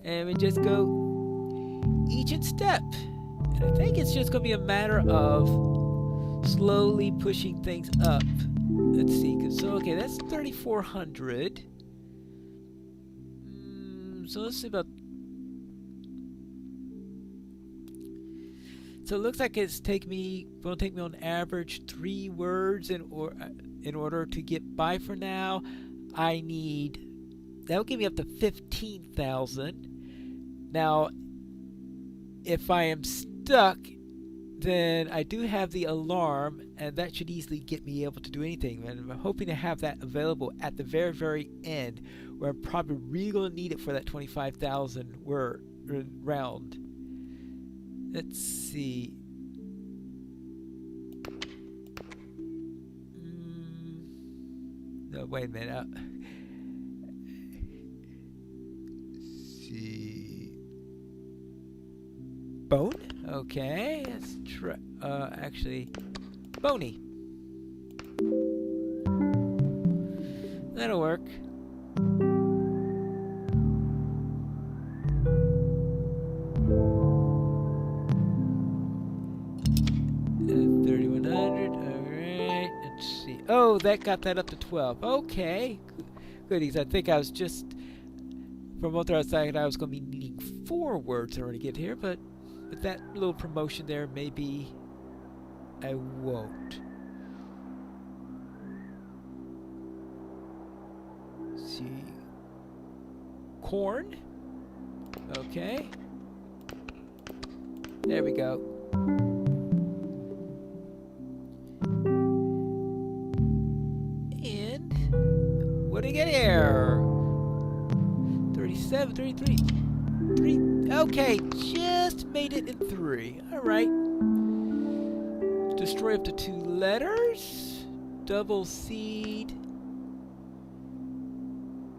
And we just go each in step. And I think it's just going to be a matter of slowly pushing things up. Let's see. So, okay, that's 3,400. So let's see about... So it looks like it's going to take me on average 3 words and or in order to get by for now, I need... That'll give me up to 15,000. Now, if I am stuck, then I do have the alarm, and that should easily get me able to do anything. And I'm hoping to have that available at the very, very end, where I'm probably really going to need it for that 25,000 word round. Let's see. No, wait a minute. See. Bone? Okay, let's try. Actually, bony. That'll work. 3,100. All right. Let's see. Oh, that got that up to 12. Okay. Goodies. I think I was just from what I thought I was going to be needing 4 words in order to get here, but with that little promotion there, maybe I won't. Let's see. Corn. Okay. There we go. And what do we get here? 37, 33. 3. Okay, just made it in 3. Alright. Destroy up to 2 letters. Double seed.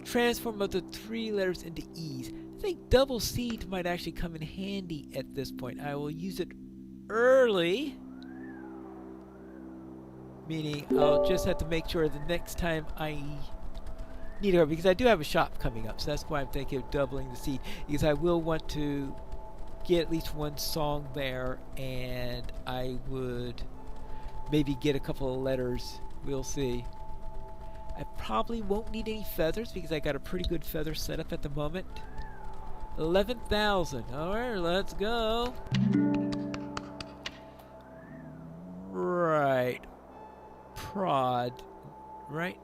Transform up to 3 letters into E's. I think double seed might actually come in handy at this point. I will use it early. Meaning I'll just have to make sure the next time I need her, because I do have a shop coming up, so that's why I'm thinking of doubling the seed, because I will want to get at least 1 song there, and I would maybe get a couple of letters. We'll see. I probably won't need any feathers because I got a pretty good feather setup at the moment. 11,000. Alright, let's go. Right. Prod. Right.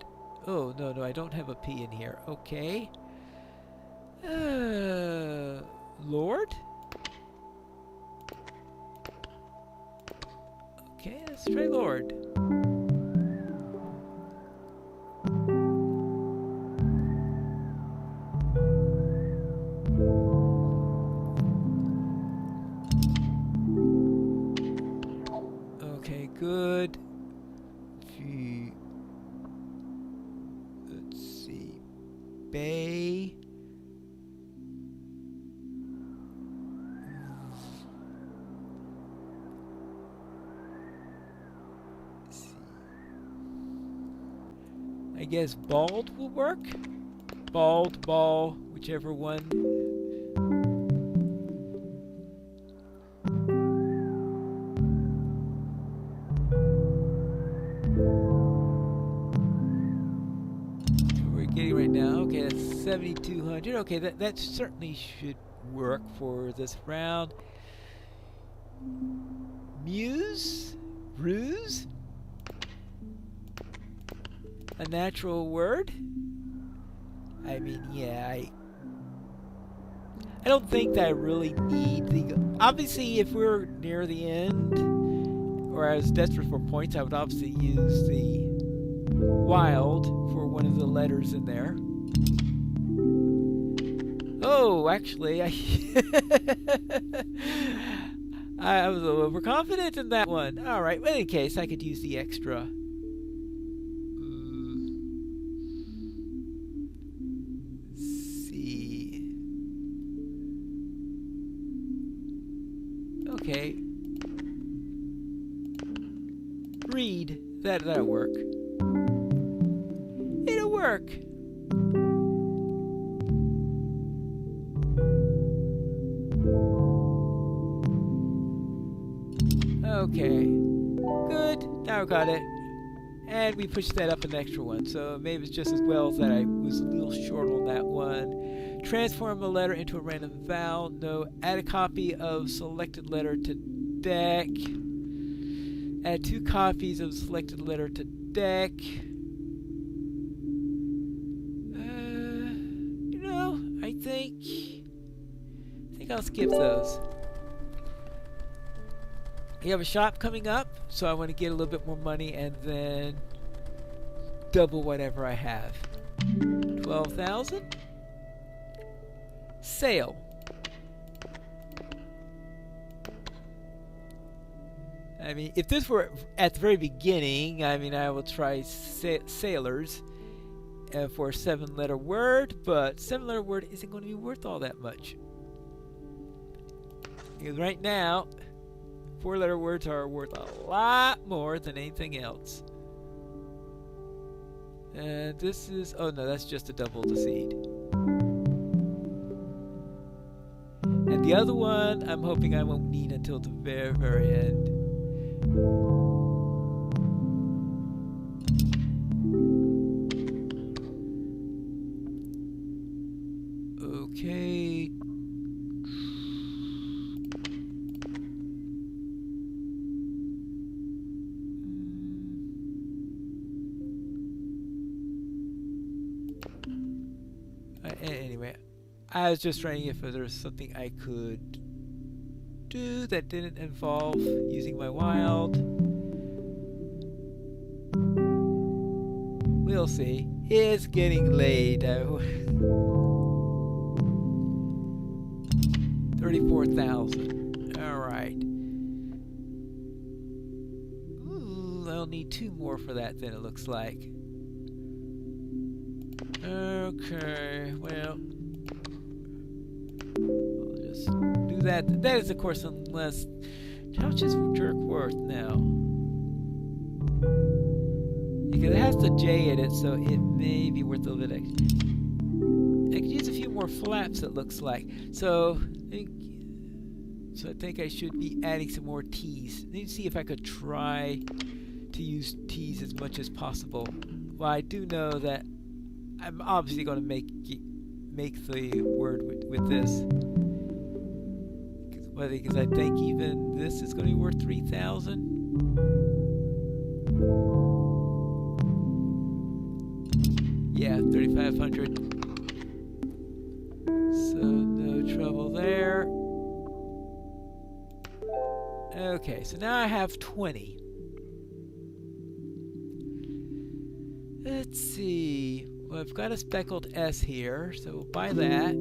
Oh, no, I don't have a P in here. Okay. Lord? Okay, let's try Lord. Okay, good. Bay. I guess bald will work. Bald, ball, whichever one. Right now, okay, that's 7,200. Okay, that certainly should work for this round. Muse, ruse, a natural word. I mean, yeah, I don't think that I really need the. Obviously, if we're near the end, or I was desperate for points, I would obviously use the wild for one of the letters in there. Oh, actually, I was a little overconfident in that one. Alright, well, in any case, I could use the extra. See. Okay. Read. That'll work. It'll work. Okay. Good. Now I got it. And we pushed that up an extra one, so maybe it's just as well that I was a little short on that one. Transform a letter into a random vowel. No. Add a copy of selected letter to deck. Add 2 copies of selected letter to deck. think I'll skip those. We have a shop coming up, so I want to get a little bit more money and then double whatever I have. 12,000. Sale. I mean, if this were at the very beginning, I mean, I will try sailors for a 7-letter word, but 7-letter word isn't going to be worth all that much. Because right now, 4-letter words are worth a lot more than anything else. And this is, oh no, that's just a double the seed. And the other one, I'm hoping I won't need until the very, very end. Okay. Anyway, I was just trying if there was something I could do that didn't involve using my wild. We'll see. It's getting late. 34,000. Alright. I'll need 2 more for that then, it looks like. Okay, well, I'll just do that. That is, of course, unless... How much is jerk worth now? Because it has the J in it, so it may be worth a little bit extra. I could use a few more flaps, it looks like. So I think I should be adding some more T's. Let me see if I could try to use T's as much as possible. Well, I do know that I'm obviously going to make the word with this. Because I think even this is going to be worth 3,000. Yeah, 3,500. So no trouble there. Okay, so now I have 20. Let's see. Well, I've got a speckled S here, so we'll buy that.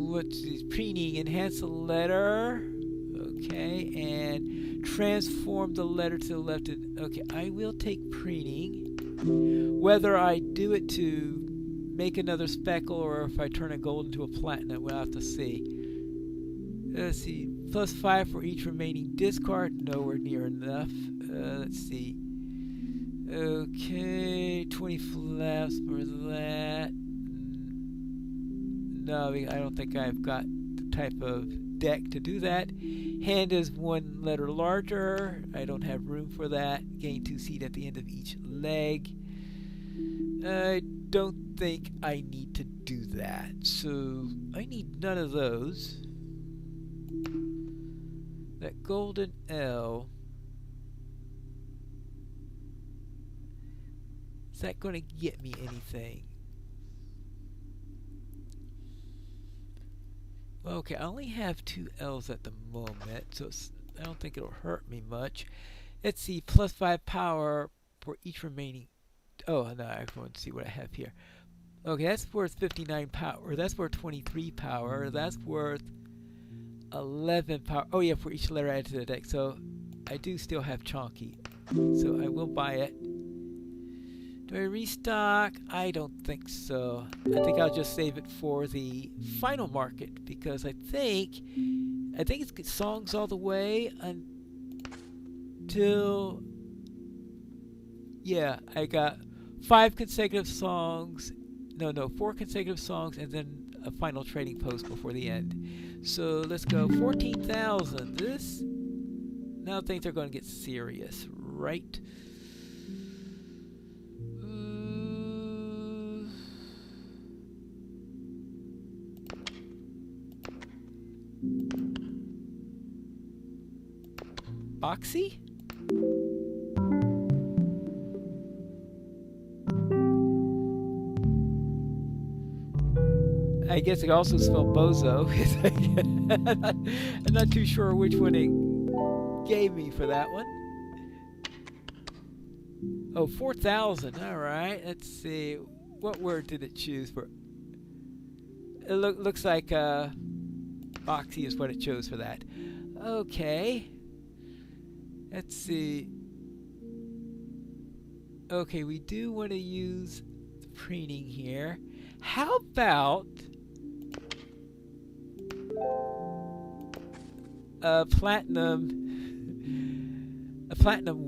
What's this? Preening. Enhance the letter. Okay, and transform the letter to the left. Okay, I will take preening. Whether I do it to make another speckle or if I turn a gold into a platinum, we'll have to see. Let's see. +5 for each remaining discard. Nowhere near enough. Let's see. Okay, 20 flaps for that. No, I don't think I've got the type of deck to do that. Hand is 1 letter larger. I don't have room for that. Gain 2 seed at the end of each leg. I don't think I need to do that. So I need none of those. That golden L. Is that going to get me anything? Well, okay, I only have 2 L's at the moment, so I don't think it'll hurt me much. Let's see, +5 power for each remaining. Oh, no, I want to see what I have here. Okay, that's worth 59 power. That's worth 23 power. That's worth 11 power. Oh, yeah, for each letter added to the deck. So I do still have Chonky. So I will buy it. Do I restock? I don't think so. I think I'll just save it for the final market because I think it's songs all the way until, yeah, I got 4 consecutive songs and then a final trading post before the end. So let's go 14,000. This, now things are going to get serious, right? Boxy? I guess it also spelled bozo. I'm not too sure which one it gave me for that one. Oh, 4,000. All right. Let's see. What word did it choose for? It looks like Boxy is what it chose for that. Okay. Let's see. Okay, we do want to use the preening here. How about a platinum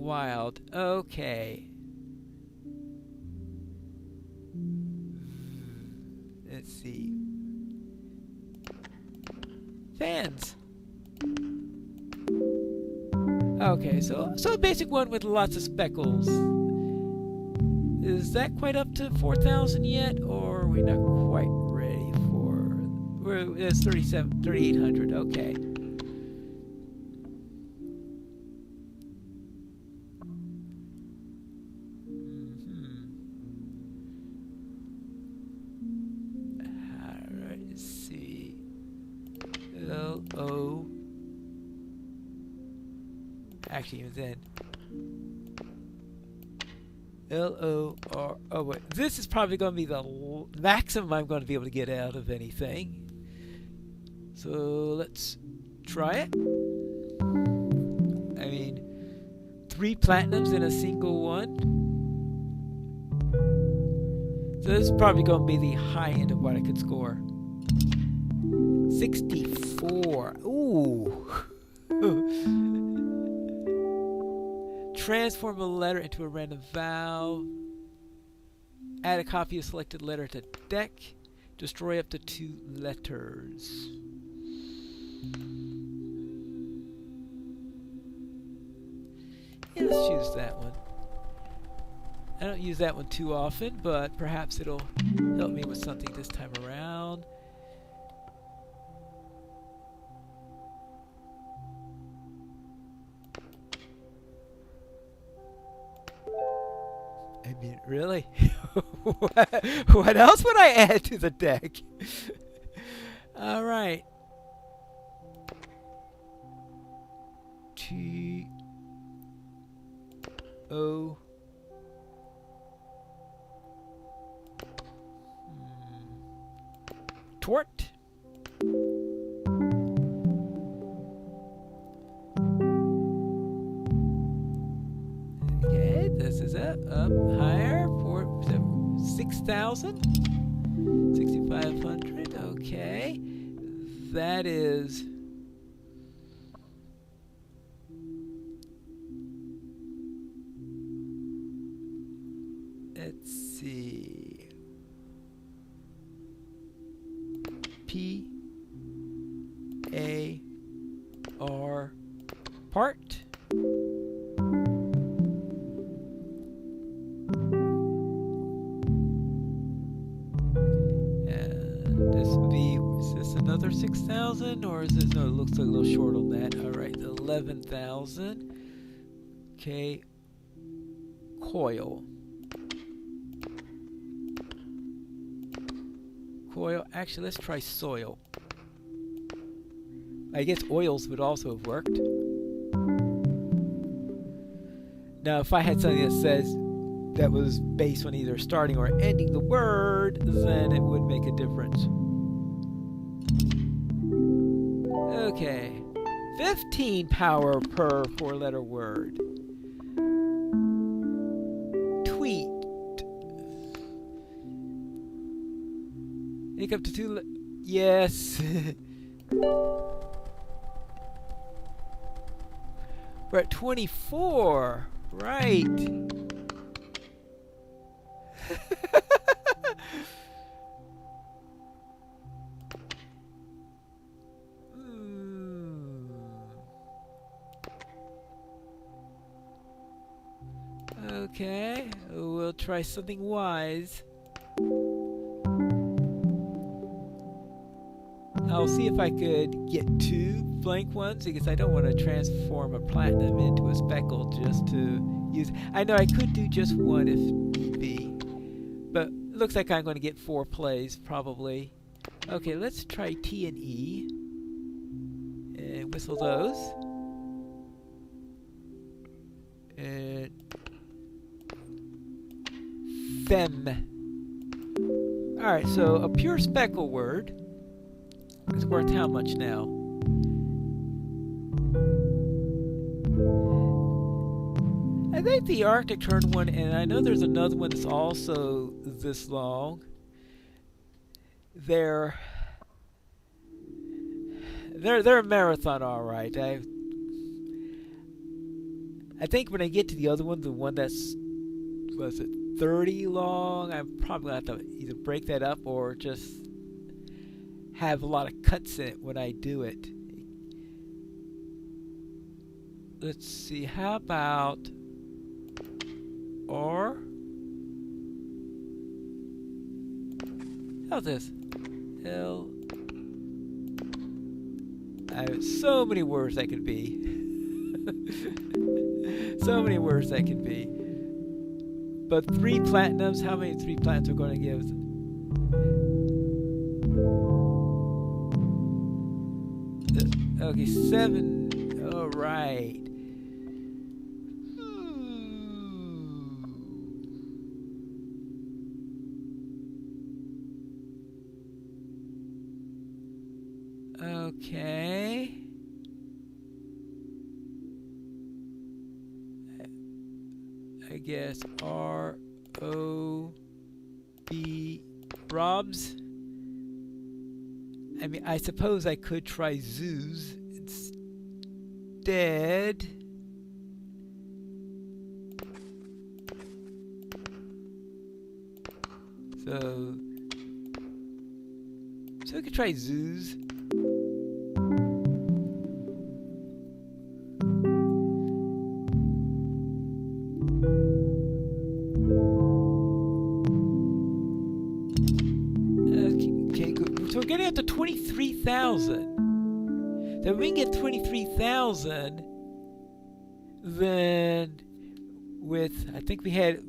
wild? Okay. Let's see. Fans. Okay, so a basic one with lots of speckles. Is that quite up to 4,000 yet, or are we not quite ready for? It's 3,800. Okay. All right. Let's see. L-O. Actually, even then. L-O-R. Oh, wait. This is probably going to be the maximum I'm going to be able to get out of anything. So let's try it. I mean, 3 platinums in a single one. So this is probably going to be the high end of what I could score. 64. Ooh. Transform a letter into a random vowel. Add a copy of selected letter to deck. Destroy up to 2 letters. Yeah, let's choose that one. I don't use that one too often, but perhaps it'll help me with something this time around. I mean, really? What else would I add to the deck? All right. T-O. Tort. Okay, this is up higher for 6,000, 6,500. Okay, that is. Let's see. P-A-R part. And this would be, is this another 6,000 or is this, no, it looks like a little short on that. All right, 11,000. Okay, coil. Coil. Actually, let's try soil. I guess oils would also have worked. Now, if I had something that says that was based on either starting or ending the word, then it would make a difference. Okay. 15 power per 4-letter word. Tweet. Make up to 2. Yes. We're at 24. Right. Okay. We'll try something wise. I'll see if I could get 2 blank ones because I don't want to transform a platinum into a speckle just to use. I know I could do just 1 if need be, but it looks like I'm going to get 4 plays probably. Okay, let's try T and E. And whistle those. And them. Alright, so a pure speckle word is worth how much now? I think the Arctic Tern one, and I know there's another one that's also this long. They're a marathon, all right. I think when I get to the other one, the one that's, was it 30 long, I'm probably going to have to either break that up or just have a lot of cuts in it when I do it. Let's see, how about R? How's this? L. I have so many words that could be. So many words that could be. But 3 platinums, how many 3 platinums are going to give? Okay, 7. All right. Okay. I guess R-O-B Robs. I mean, I suppose I could try zoos instead. So we could try zoos. So we're getting up to 23,000. Then we can get 23,000. Then with, I think we had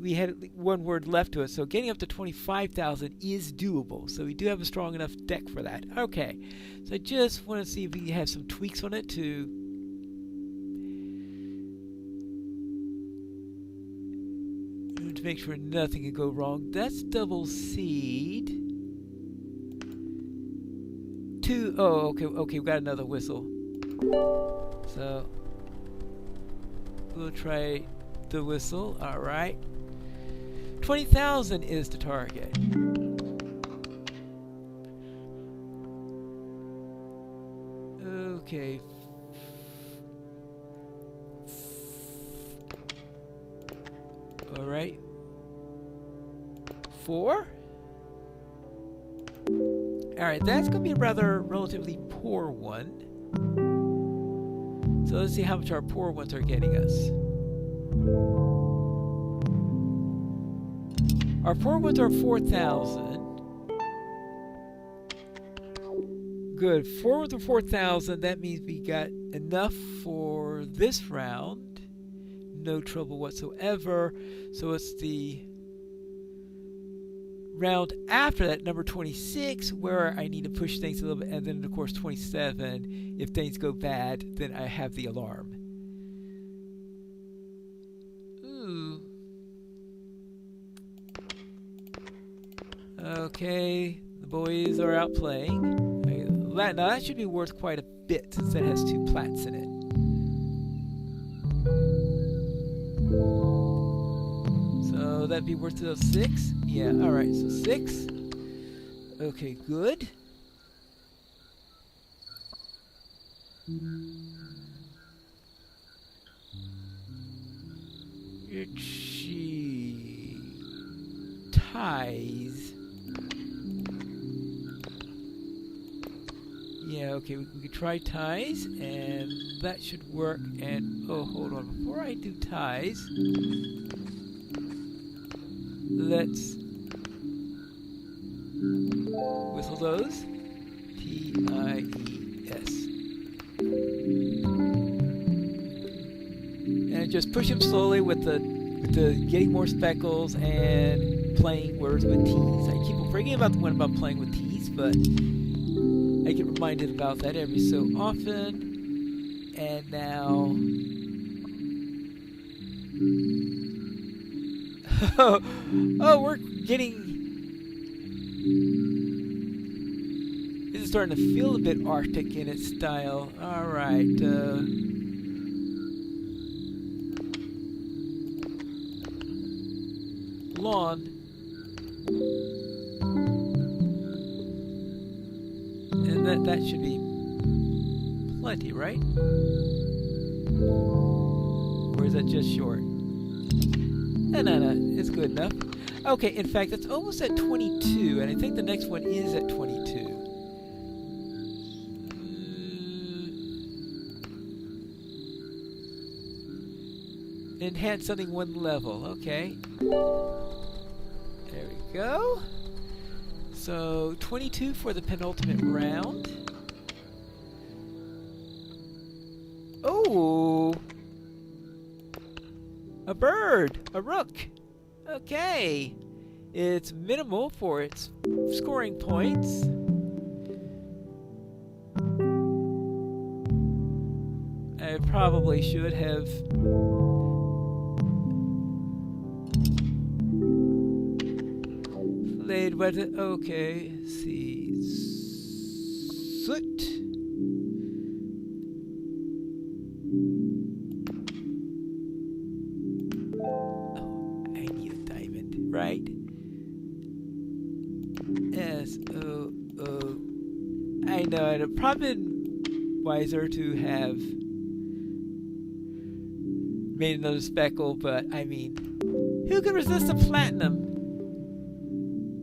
one word left to it. So getting up to 25,000 is doable. So we do have a strong enough deck for that. Okay. So I just want to see if we can have some tweaks on it to make sure nothing can go wrong. That's double seed. Oh, okay, we got another whistle. So we'll try the whistle. All right, 20,000 is the target. Okay. All right. 4. Alright, that's going to be a rather relatively poor one. So let's see how much our poor ones are getting us. Our poor ones are 4,000. Good. 4 with the 4,000, that means we got enough for this round. No trouble whatsoever. So it's the round after that, number 26, where I need to push things a little bit, and then of course 27, if things go bad, then I have the alarm. Ooh. Okay, the boys are out playing. Now that should be worth quite a bit since that has 2 plats in it. So that'd be worth 6. Yeah, alright, so 6. Okay, good. Itchy ties. Yeah, okay, we could try ties, and that should work. And oh, hold on, before I do ties, let's whistle those. T-I-E-S. And just push them slowly with the getting more speckles and playing words with T's. I keep forgetting about the one about playing with T's, but I get reminded about that every so often. And now... oh, we're getting... This is starting to feel a bit Arctic in its style. Alright, lawn. And that should be plenty, right? Or is that just short? No, it's good enough. Okay, in fact, it's almost at 22, and I think the next one is at 22. Enhance something one level, okay. There we go. So, 22 for the penultimate round. Oh! A bird! A rook! Okay. It's minimal for its scoring points. I probably should have played what? Okay, let's see. Soot. Right? S-O-O. I know, it'd have probably been wiser to have made another speckle, but I mean, who could resist a platinum?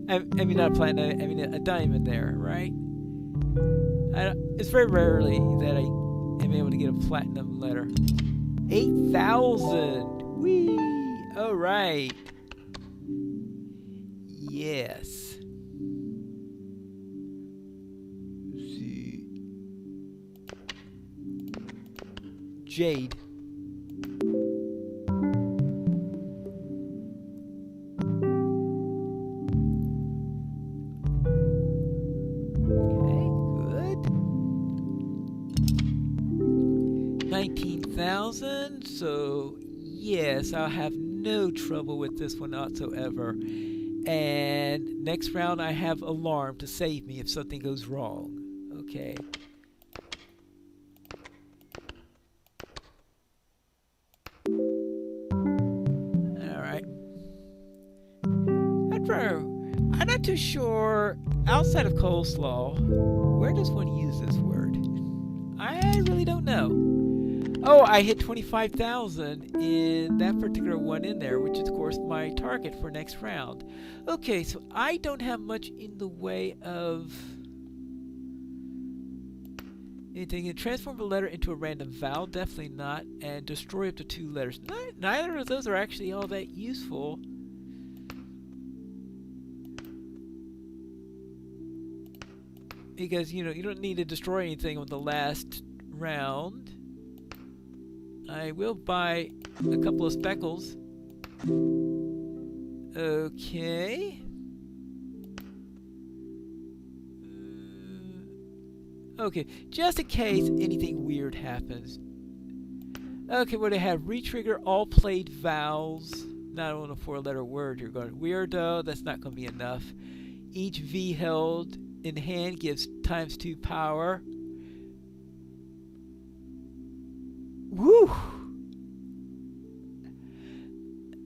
I mean, not a platinum, I mean a diamond there, right? It's very rarely that I am able to get a platinum letter. 8,000! Whee! Alright. Yes. Let's see. Jade. Okay, good. 19,000. So, yes, I'll have no trouble with this one whatsoever. And next round I have alarm to save me if something goes wrong. Okay. Alright. I'm not too sure, outside of coleslaw, where does one use this word? I really don't know. Oh, I hit 25,000 in that particular one in there, which is, of course, my target for next round. Okay, so I don't have much in the way of anything. Transform a letter into a random vowel, definitely not, and destroy up to 2 letters. Neither of those are actually all that useful. Because, you know, you don't need to destroy anything on the last round. I will buy a couple of speckles. Okay. Okay, just in case anything weird happens. Okay, what do I have? Retrigger all played vowels. Not on a 4-letter word. You're going weirdo. That's not going to be enough. Each V held in hand gives ×2 power. Woo!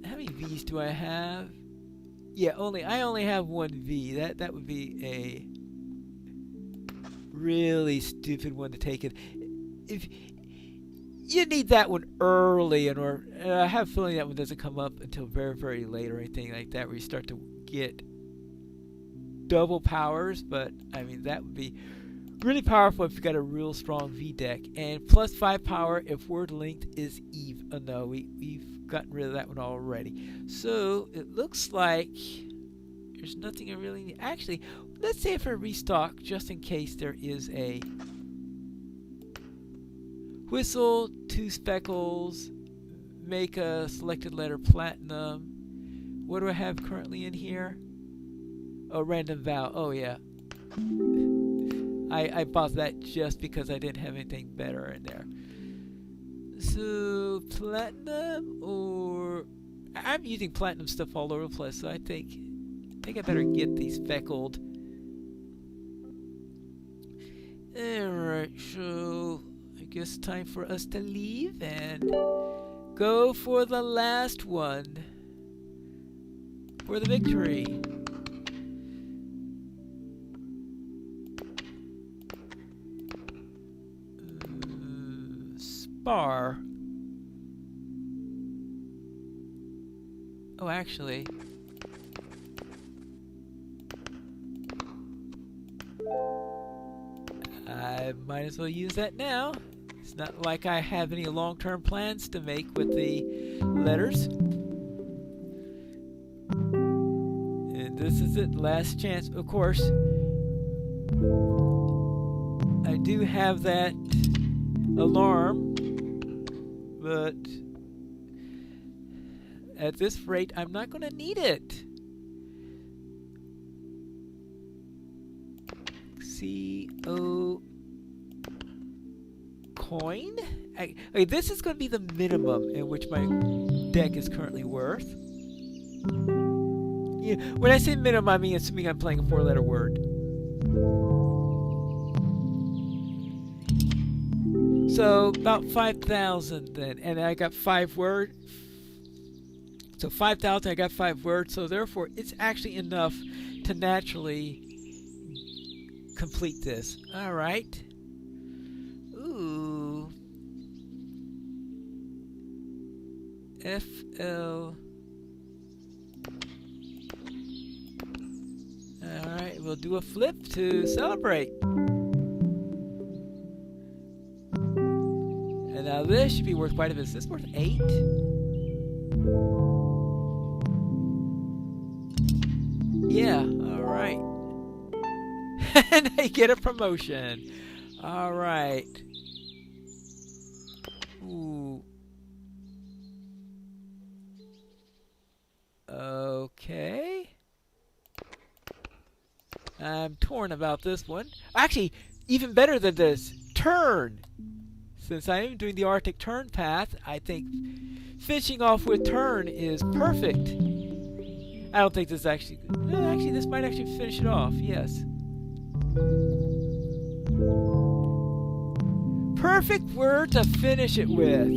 How many V's do I have? Yeah, I only have 1 V. That would be a really stupid one to take it. If you need that one early, and I have a feeling that one doesn't come up until very, very late or anything like that, where you start to get double powers. But I mean, that would be really powerful if you got a real strong V deck. And +5 power if word length is Eve. Oh no, we've gotten rid of that one already. So it looks like there's nothing I really need. Actually, let's say if I restock just in case there is a whistle, 2 speckles, make a selected letter platinum. What do I have currently in here? Oh, random vowel. Oh yeah. I bought that just because I didn't have anything better in there. So platinum, or I'm using platinum stuff all over the place, so I think I better get these speckled. Alright, so I guess time for us to leave and go for the last one for the victory. Spar. Oh, actually, I might as well use that now. It's not like I have any long-term plans to make with the letters. And this is it, last chance. Of course, I do have that alarm, but at this rate, I'm not going to need it. CO coin? Okay, this is going to be the minimum in which my deck is currently worth. Yeah, when I say minimum, I mean assuming I'm playing a 4-letter word. So about 5,000 then, and I got 5 words. So 5,000, I got 5 words. So therefore, it's actually enough to naturally complete this. All right. Ooh. FL. All right, we'll do a flip to celebrate. And now this should be worth quite a bit. Is this worth 8? Yeah, all right. And I get a promotion. All right. Ooh. Okay. I'm torn about this one. Actually, even better than this, Tern. Since I am doing the Arctic Tern path, I think finishing off with Tern is perfect. I don't think this actually... Actually, this might actually finish it off. Yes. Perfect word to finish it with.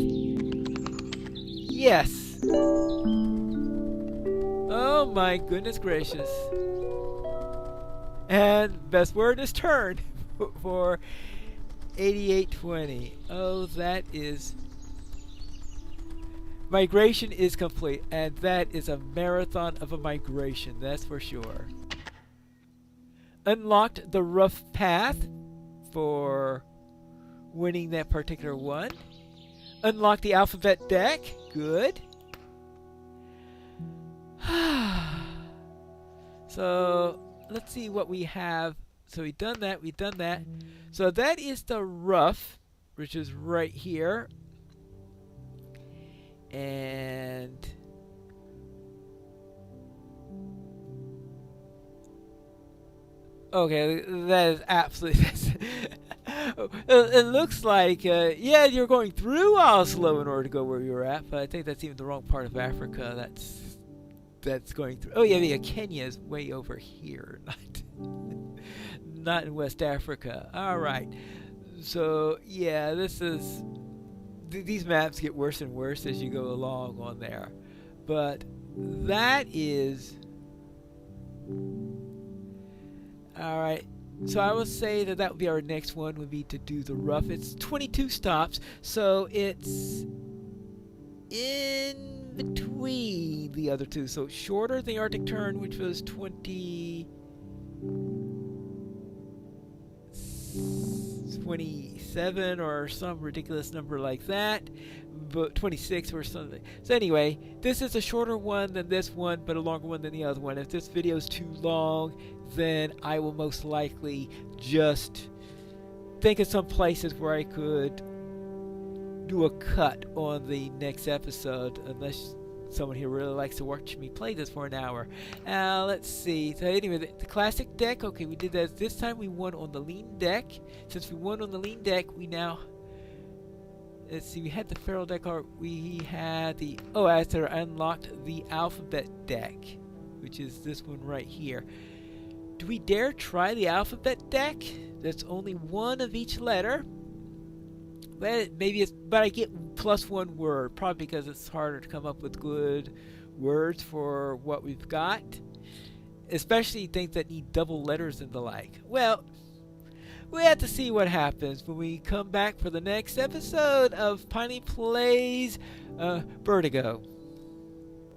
Yes. Oh my goodness gracious. And best word is Tern for 8820. Oh, that is... Migration is complete, and that is a marathon of a migration, that's for sure. Unlocked the rough path for winning that particular one. Unlocked the alphabet deck, good. So let's see what we have. So we've done that, we've done that. So that is the rough, which is right here. And okay, that is absolutely... it looks like, yeah, you're going through Oslo in order to go where you're at, but I think that's even the wrong part of Africa. That's going through... Oh, yeah, Kenya is way over here, not in West Africa. All right. So, yeah, this is... These maps get worse and worse as you go along on there. But that is... Alright, so I will say that would be our next one, would be to do the rough. It's 22 stops, so it's in between the other two. So it's shorter than the Arctic Tern, which was 27 or some ridiculous number like that, but 26 or something. So anyway, this is a shorter one than this one, but a longer one than the other one. If this video is too long, then I will most likely just think of some places where I could do a cut on the next episode, unless someone here really likes to watch me play this for an hour. Let's see. So anyway, the classic deck. Okay, we did that. This time we won on the lean deck. Since we won on the lean deck, we now. Let's see. We had the feral deck. Or we had the. Oh, after I unlocked the alphabet deck, which is this one right here. Do we dare try the alphabet deck? That's only one of each letter. Well, maybe it's, but I get +1 word, probably because it's harder to come up with good words for what we've got, especially things that need double letters and the like. Well, we have to see what happens when we come back for the next episode of Piney Plays Birdigo.